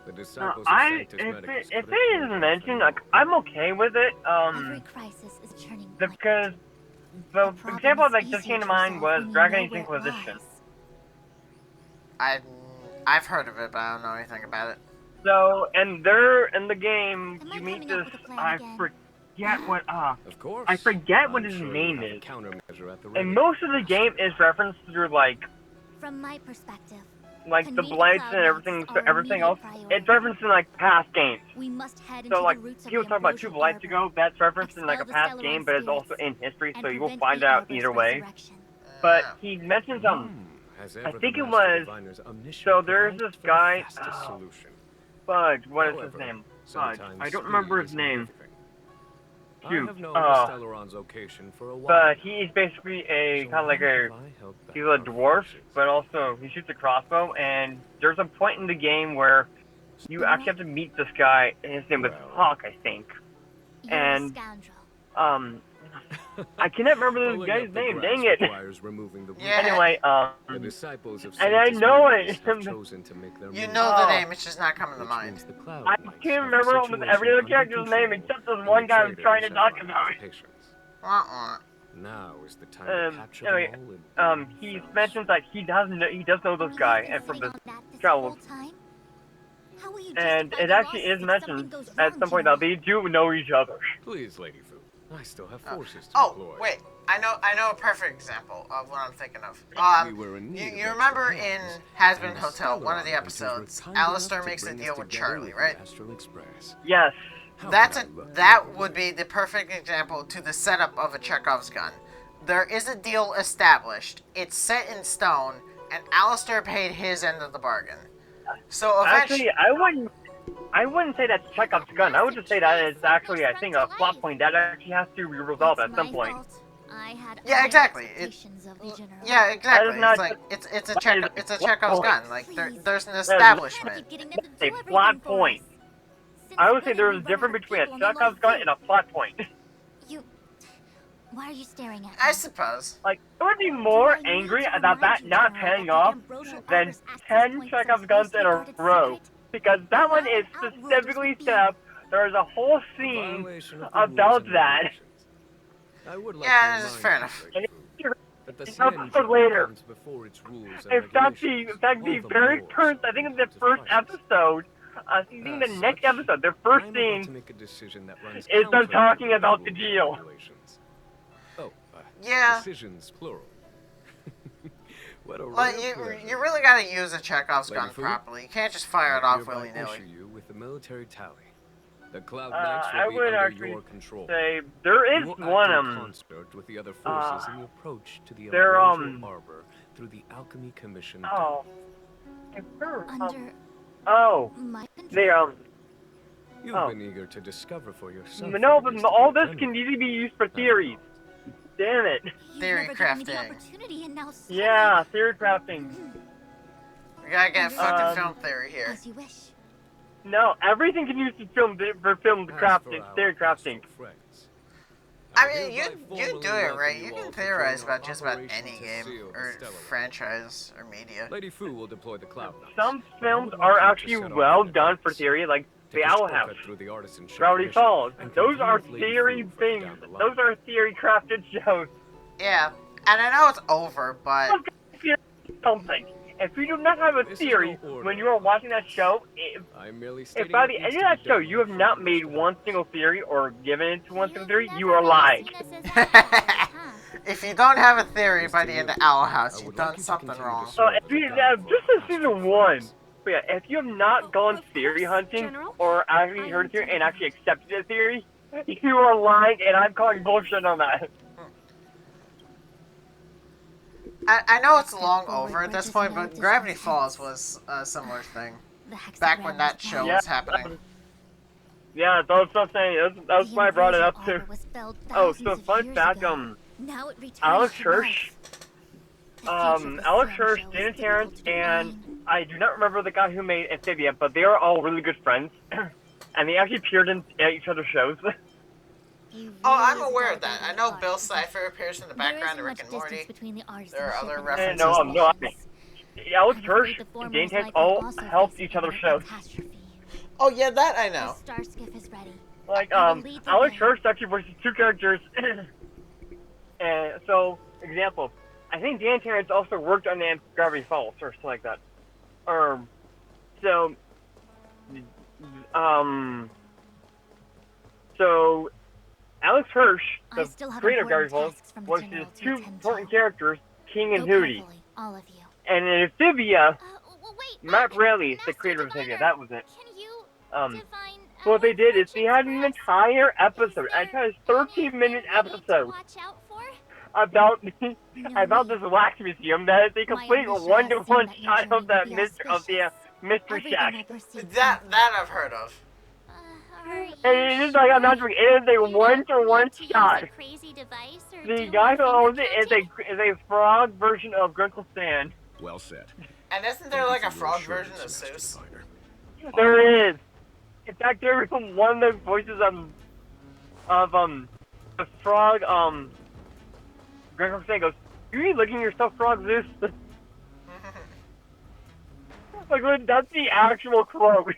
The No, disciples if it isn't mentioned, like, I'm okay with it. Every crisis is churning Because the example that just came to mind was Dragon Age Inquisition. I've heard of it, but I don't know anything about it. So, and there in the game, you meet this. I forget what. Of course. I forget what his name is. And most of the game is referenced through From my perspective, like the blights and everything else. It's referenced in like past games. we must head So into like the roots of he was talking about 2 blights ago. That's referenced in like a past game, but it's also in history, so you will find out either way. But he mentions I think it was. So there's this guy. Fudge, what is his name? Fudge. I don't remember his name. Shoot. But he's basically a kind of like he's a dwarf, but also he shoots a crossbow. And there's a point in the game where you actually have to meet this guy. And his name was Hawk, I think. And I cannot remember this guy's name. Dang it. Anyway, the disciples of and I know it. You know the name, it's just not coming to mind. I can't remember almost every other character's name except this one guy I'm trying to talk about. Now is the time to capture Anyway, them all he mentions that he does know this guy and from the travels. And it actually is mentioned at some point that they do know each other. Please, Lady Fu. I still have forces to Oh, wait. I know a perfect example of what I'm thinking of. You remember in Has-Been Hotel, one of the episodes, Alistair makes a deal with Charlie, right? Yes. That would be the perfect example to the setup of a Chekhov's gun. There is a deal established, it's set in stone, and Alistair paid his end of the bargain. So eventually... Actually, I wouldn't say that's Chekhov's gun. I would just say that it's actually, I think, a plot point that actually has to be resolved at some point. I had Yeah, exactly. expectations of the general. Yeah, exactly. not It's like it's a Chekhov's gun. Like there's an That is establishment. a plot point. I would say there's a difference between a Chekhov's gun and a plot point. Why are you staring at me? I suppose. Like, I would be more angry about that not paying off than 10 Chekhov's guns in a row. Because that one is specifically set up. There's a whole scene about that. I would like Yeah, to this is fair enough. that the Episode later. comes before its rules and In fact, regulations. the very first, I think in the first episode, I think the next episode, their first scene to make a decision that runs is them counter talking to about the rules and deal. regulations. Oh, Yeah. decisions plural. What a Like real pleasure. you really gotta use a Chekhov's Lady gun Fu, properly. You can't just fire it I off hereby willy nilly. issue you with the military tally. The Cloud I Knights will be would under actually your control. say there is You will one act in concert with the other forces in the approach to the they're, Ambrosial Arbor through the Alchemy Commission. Oh. My They You've been eager to discover for yourself. no, what but it is to all be a this can general. easily be used for theories. Damn it. Theory crafting. opportunity and now Yeah, theory crafting. We gotta get fucking film theory here. As you wish. No, everything can use for film crafting, theory crafting. I mean, you do it right. You can theorize about just about any game or franchise or media. Lady Fu will deploy the Cloud Knights. Some films are actually well done for theory, like The Owl House, Through the artisan ship Gravity mission, Falls. and Those are confuse Lady theory Fu further things. down the line. Those are theory crafted shows. Yeah, and I know it's over, but Something. If you do not have a theory when you are watching that show, I'm merely if stating by what the needs end of to that be show done. you have not made one single theory or given it to one single theory, you are lying. if you don't have a theory by the end of Owl House, you've done something wrong. So if you just in season 1, but yeah, if you have not gone theory hunting or actually heard a theory and actually accepted a theory, you are lying, and I'm calling bullshit on that. I know it's long over at this point, but Gravity Falls was a similar thing. Back when that show was happening. Yeah, that's what I'm saying. That's why I brought it up too. Oh, so fun fact, Alex Hirsch, Dana Terrence, and I do not remember the guy who made Amphibia, but they are all really good friends, and they actually appeared in each other's shows. Oh, I'm aware of that. I know Bill Cipher appears in the background of Rick and Morty. There are other references. No, Alex Hirsch and Dana Terrence all helped each other's shows. Oh yeah, that I know. Starskiff is ready. Like, Alex Hirsch actually voices 2 characters. And so, example, I think Dan Terrence also worked on the Gravity Falls or something like that. So Alex Hirsch, the creator of Gravity Falls, was his 2 important characters, King and Hootie. All of you. And in Amphibia, Wait, Matt Rayleigh, the creator of Amphibia, that was it. Can you So what they did is they had an entire episode, an entire 13-minute episode watch out for? about this wax museum that is a complete one-to-one shot of the mystery shack. That I've heard of. And it is like I'm not joking. It is a one-to-one shot. The guy who owns it is a frog version of Grunkle Stan. Well said. And isn't there like a frog version of Seuss? There is. In fact, there is one of the voices of the frog. Grunkle Stan goes, "You be licking yourself, frog Zeus." Like that's the actual quote.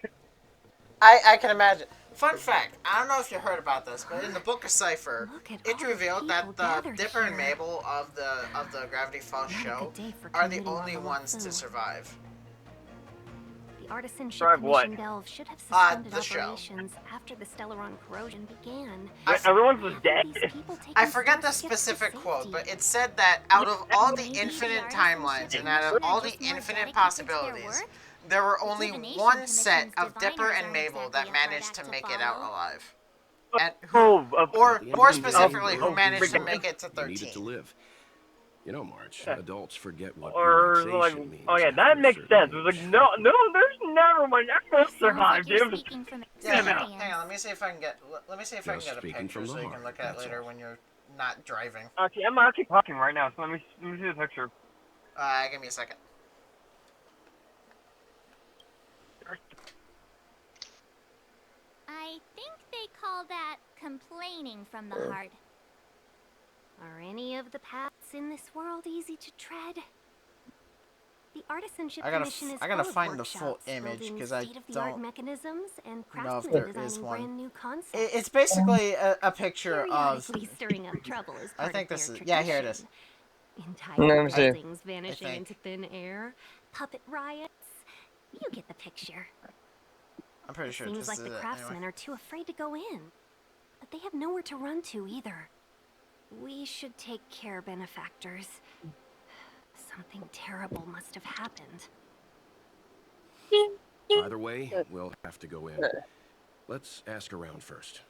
I can imagine. Fun fact, I don't know if you heard about this, but in the Book of Cipher, it's revealed that the Dipper and Mabel of the Gravity Falls show are the only ones to survive. The Artisan Ship Survive what? Commission Delve should have suspended the show. operations after the Stellaron corrosion began. Everyone was dead. I forget the specific quote, but it said that out of all the infinite timelines and out of all the infinite possibilities, there were only one set of Dipper and Mabel that managed to make it out alive. And or more specifically, who managed to make it to You needed 13. to live. You know, March, adults forget what Or like, relaxation means. oh yeah, that makes sense. It was like, no, there's never one ever survived. You're speaking from Yeah, experience. hang on, let me see if I can get a Just picture speaking from so the you can heart, look at it that's later all. when you're not driving. Okay, I'm actually talking right now, so let me see the picture. Give me a second. I think they call that complaining from the heart. Are any of the paths in this world easy to tread? The Artisanship Commission is I gotta full of find the full workshops image building because I state-of-the-art don't mechanisms and know if craftsmen there is designing one. brand new concepts. It's basically a picture of. Periodically stirring up trouble is I part think of this their is. tradition. Yeah, here it is. Entire Let me see. buildings vanishing into thin air, puppet riots. You get the picture. I'm pretty sure Seems this like is the it. craftsmen Anyway. are too afraid to go in. But they have nowhere to run to either. We should take care, benefactors. Something terrible must have happened. Either way, we'll have to go in. Let's ask around first.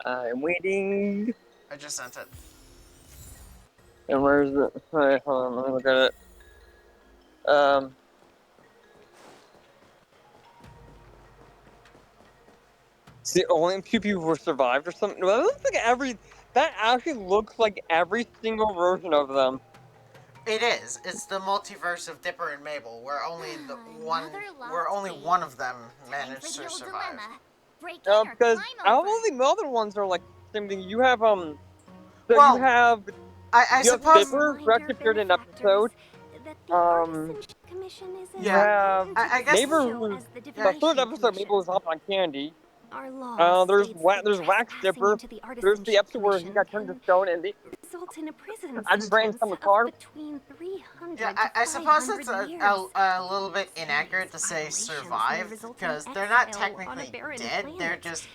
I'm waiting. I just sent it. And where's the? Alright, hold on. Let me look at it. See, only few people were survived or something. Well, that looks like every. That actually looks like every single version of them. It is. It's the multiverse of Dipper and Mabel, where only the one, Another where locked only gate. one of them Time managed for the to old survive. dilemma. Break in No, or because climb all over. the other ones are like same thing. You have So Well, you have I you have suppose. Dipper, who actually appeared in an episode. That the Artisanship Commission is You have I guess. Mabel, who's the third episode. Mabel was hopped on candy. Our law There's states that there's Wax trespassing Dipper. into the There's the Artisanship episode where he Commission got turned to can stone, and result in a prison I just ran sentence from the of car. between 300 Yeah, to I suppose 500 it's years. a little bit inaccurate to say Violations may survived result in because they're not exile on a technically barren dead. They're planet, just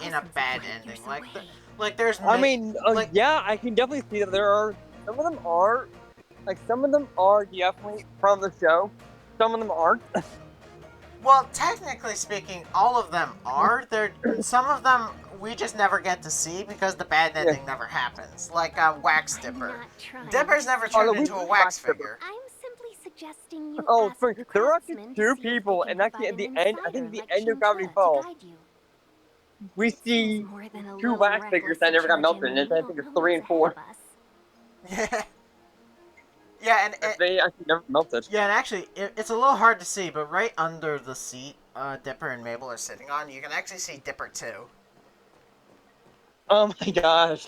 in a thousands of bad light ending. years Like there's. I mean, yeah, I can definitely see that there are some of them are definitely from the show. Some of them aren't. Well, technically speaking, all of them are. Some of them we just never get to see because the bad ending never happens. Like Wax Dipper. Dipper's never turned into a wax figure. I'm simply suggesting you Oh, ask the there are actually craftsmen two to see if people, they can and actually at provide the an end, I think insider the like end of Gravity Shintra Falls, to guide you. we see More than a two little wax figures that never got reckless melted, and charging, I think it's 3 and 4. Yeah. Yeah, and they actually never melted. Yeah, and actually, it's a little hard to see, but right under the seat Dipper and Mabel are sitting on, you can actually see Dipper too. Oh my gosh.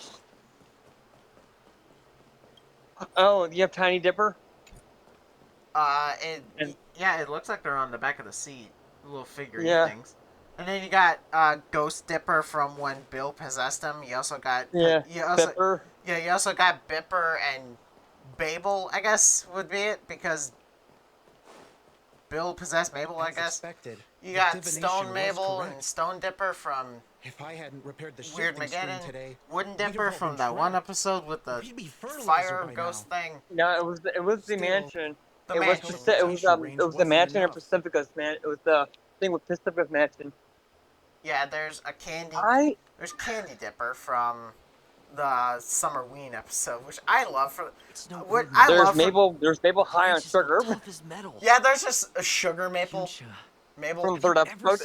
Oh, you have Tiny Dipper? Yeah, it looks like they're on the back of the seat, little figurine things. And then you got Ghost Dipper from when Bill possessed him. You also got Bipper. Yeah, you also got Bipper and Babel, I guess would be it, because Bill possessed Mabel, I guess. Expected. You got Stone Mabel and Stone Dipper from If I hadn't repaired the Weird shifting screen Mageddon, today, Wooden we'd have Dipper all from been that one trapped. episode with the We'd be fertilizer fire by ghost now. thing. No, it was the mansion. The It mansion. was the mansion in Pacifica's man. It was the thing with Pacifica's mansion. Yeah, there's a candy. There's Candy Dipper from the Summer Ween episode, which I love for. There's Mabel high on sugar. Yeah, there's just a sugar maple. Mabel. From the third episode.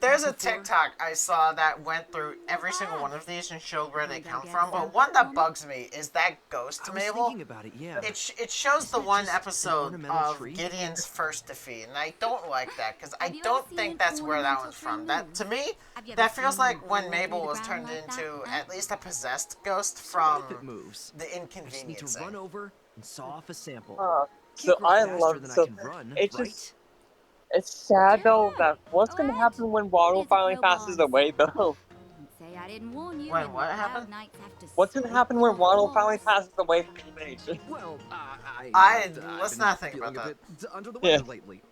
There's a TikTok I saw that went through every single one of these and showed where they come from. But one that bugs me is that Ghost Mabel. Thinking about it, yeah. It shows the one episode of Gideon's first defeat, and I don't like that because I don't think that's where that one's from. That to me, that feels like when Mabel was turned into at least a possessed ghost from the Inconvenience. Need to run over and saw off a sample. So I love It's sad though that what's gonna happen when Waddle finally passes away though. Say I didn't warn you. When what happened? What's gonna happen when Waddle finally passes away from the age? Well, let's not think about that. Under the weather lately.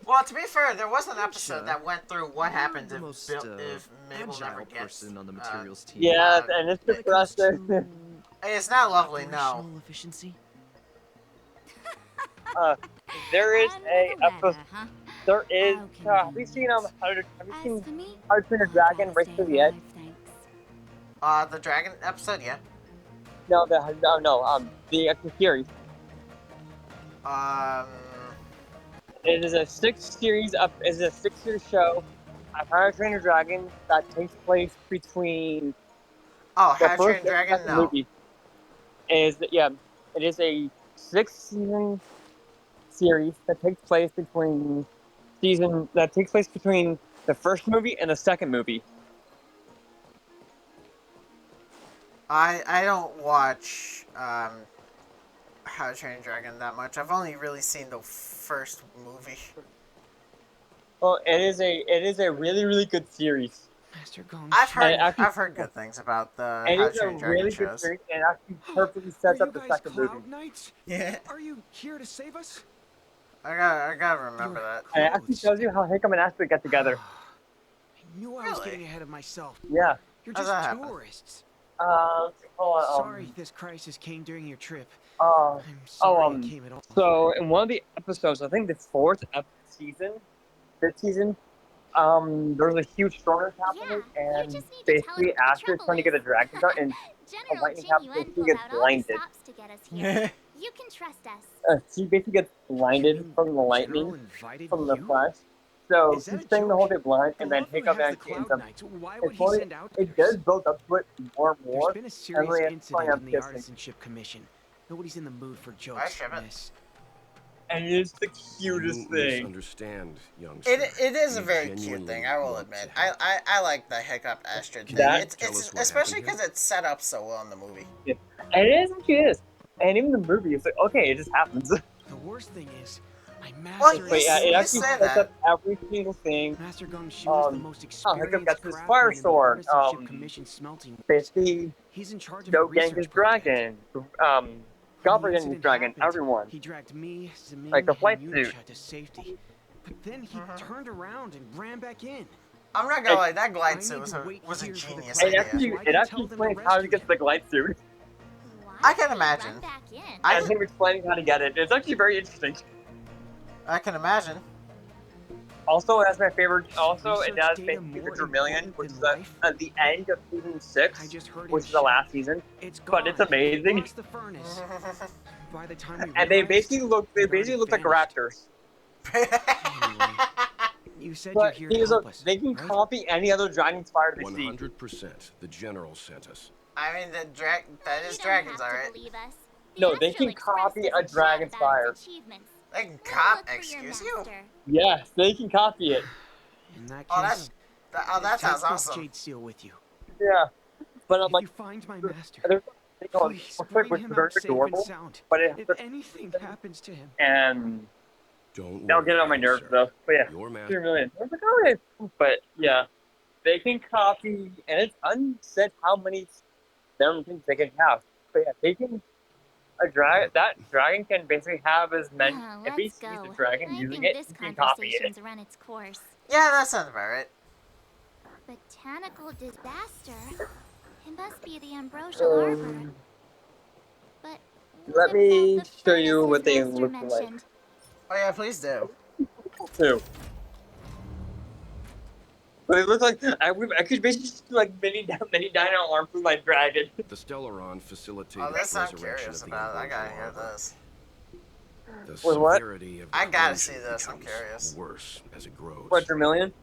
Well, to be fair, there was an episode that went through what happens if Mabel never gets person on the materials team. Yeah, and it's depressing. It's not lovely, no. Efficiency. There is a episode. There is. Have you seen How to Train a Dragon Race to the Edge? The dragon episode, yeah. No, the series. It is a 6-series show. How to Train a Dragon that takes place between Oh, The How to Train first Your and Dragon? second No. movie is it is a 6-season series that takes place between the first movie and the second movie. I don't watch How to Train Your Dragon that much. I've only really seen the first movie. Well, it is a really really good series. Master Gong I've heard good things about the It How to is a Train Your Dragon really good shows. series, and it actually perfectly Are sets you up the guys second movie. Cloud Knights? Yeah. Are you here to save us? I gotta remember that. And it actually tells you how Hickam and Astrid get together. I knew I was getting ahead of myself. Yeah. You're How's just that happen? tourists. Hold on, Sorry this crisis came during your trip. I'm sorry it came at all. So in one of the episodes, I think the fifth season, there was a huge storm happening, and basically Astrid trying to get a dragon gun, and a General lightning Jing happens, and Yuan she pulled gets out all the blinded. stops to get us here. You can trust us. She basically gets blinded from the lightning, from the flash. So Is that she's a staying the joke? whole day blind, The and then Luffy Hickam has the actually ends Cloud up. Knights. Why It's would he funny, send outsiders? it does build up to it more and There's more. been a and serious then it's finally incident in the up kissing. Artisanship Commission. Nobody's in the mood for jokes, miss. And it's the cutest You thing. misunderstand, youngster. It is a We very cute genuinely thing, I will want admit. to help. I like the Hiccup Astrid Can thing. you It's tell us what especially happened because it's set up so well in the movie. Yeah. And it actually is. And even the movie, it's like, okay, it just happens. The worst thing is, my Well, master But yeah, it you actually say sets that. up every single thing. Master Gong Shu is the most Hiccup experienced gets his craftsman fire in the sword. Artisanship Commission smelting works. Basically, He's in charge of a getting his research project. dragon. When the Gobber getting his incident dragon. happened, Everyone. he dragged me, Zemin, Like the flight and suit. Yunisha to safety. But then he turned around and ran back in. I'm not gonna lie, that I glide suit need was to a wait here for the genius Cloud idea. Knights so I It can actually tell them to explains how he rescue gets the glide suit. I can imagine. And him explaining how to get it. It's actually very interesting. I can imagine. Also, that's my favorite. Also, it research does data basically the more Vermilion, important which than is life? at the end of season 6, I just heard which him is the last shout, season. "It's But it's gone. amazing. Across the furnace." By the time we And they realized, basically look like vanished. raptors. Anyway, you said you're But here to help us, they can right? copy any other dragon fire they see. 100%. The general sent us. I mean, that is dragons, alright. No, they can copy a dragon's fire. They can excuse you? Yes, they can copy it. In that Oh, case, that sounds take this awesome. jade seal with you. Yeah. But I'm If like, you find my master, there's something called, please which bring is him very out safe and adorable. sound. But it If anything happens to him, and Don't they'll worry, get on my nerves sir. though. But yeah, Your master. 3 million. I was like, alright. But yeah, they can copy, and it's unsaid how many them things they can have. But yeah, they can. That dragon can basically have as many. If he Let's sees the go. dragon I using think it, this he can copy it. conversation's run its course. Yeah, that sounds about right. Botanical disaster? It must be the Ambrosial Arbor. But Let me show you what they Master look like. mentioned? Oh yeah, please do. Too. But it looks like I could basically just do like mini dino arm for my dragon. The Stellaron facilitated Oh, this I'm resurrection curious of the about. I gotta Ambrosial hear Arbor. this. The Wait, what? severity of the I gotta corrosion see this, I'm becomes curious. worse as it grows. What, Vermilion?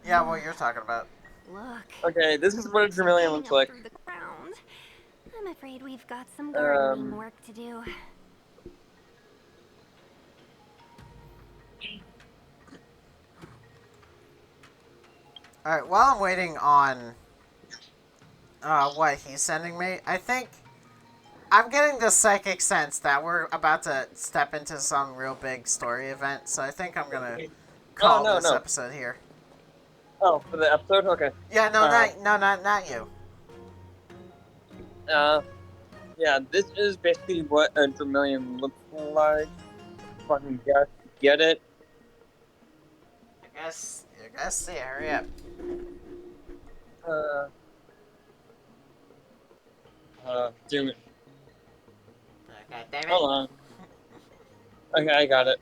Yeah, what you're talking about. Look. Okay, this is what a Vermilion looks like. Through the ground. I'm afraid we've got some gardening work to do. Alright, while I'm waiting on what he's sending me, I think I'm getting the psychic sense that we're about to step into some real big story event, so I think I'm gonna call this episode here. Oh, for the episode? Okay. Yeah, not you. Yeah, this is basically what a Vermilion looks like. Fucking get it? I guess, see, hurry up. Zoom it. God damn it. Hold on. Okay, I got it.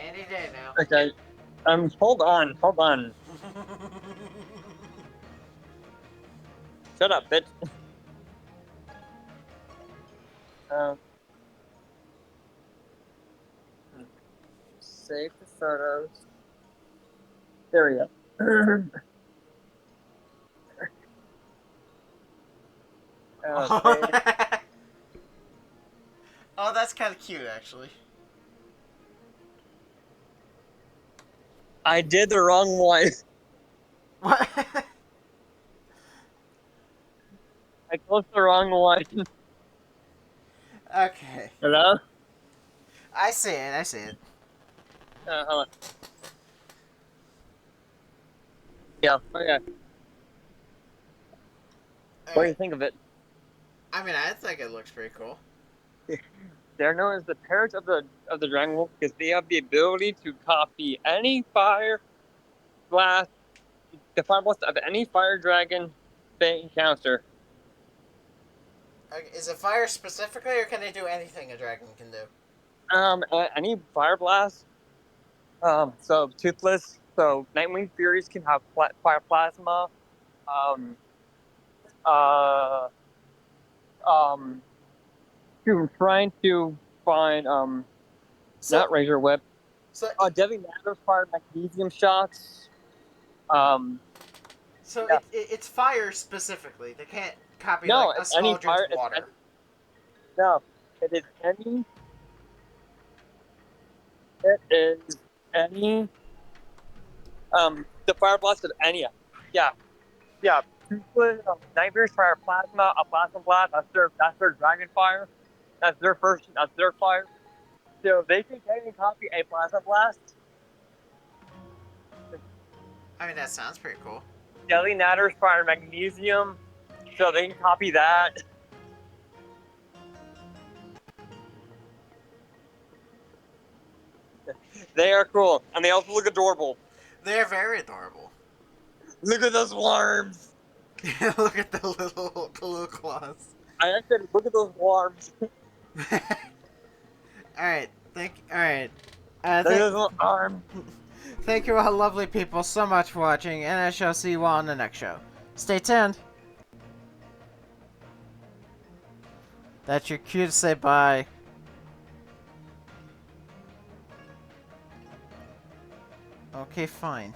Any day now. Okay. Hold on. Shut up, bitch. Um, save the photos. There we go. Okay. Oh, that's kind of cute, actually. I did the wrong one. What? I closed the wrong one. Okay. Hello? I see it. I see it. Hold on. Yeah. Okay. What do you think of it? I mean, I think it looks pretty cool. They're known as the parents of the Dragon Wolf because they have the ability to copy any fire blast, the fire blast of any fire dragon they encounter. Is it fire specifically, or can they do anything a dragon can do? Any fire blast. So Toothless. So Nightwing Furies can have fire plasma. Um. Uh. Trying to find not Razor Whip. So Deadly Matters fire magnesium shots. Um. So Yeah. it's fire specifically. They can't copy No, like a it's any small fire. of water. No, it is any. It is any. The fire blast of any. Yeah, yeah. Toothless, Nightmares fire plasma, a plasma blast. That's their dragon fire. That's their first. That's their fire. So they can copy a plasma blast. I mean, that sounds pretty cool. Deadly Natters fire magnesium. So they can copy that. They are cool, and they also look adorable. They're very adorable. Look at those worms. Look at the little claws. I said, look at those worms. All right, All right. Look at those little arms. Thank you all lovely people so much for watching, and I shall see you all on the next show. Stay tuned. That's your cue to say bye. Okay, fine.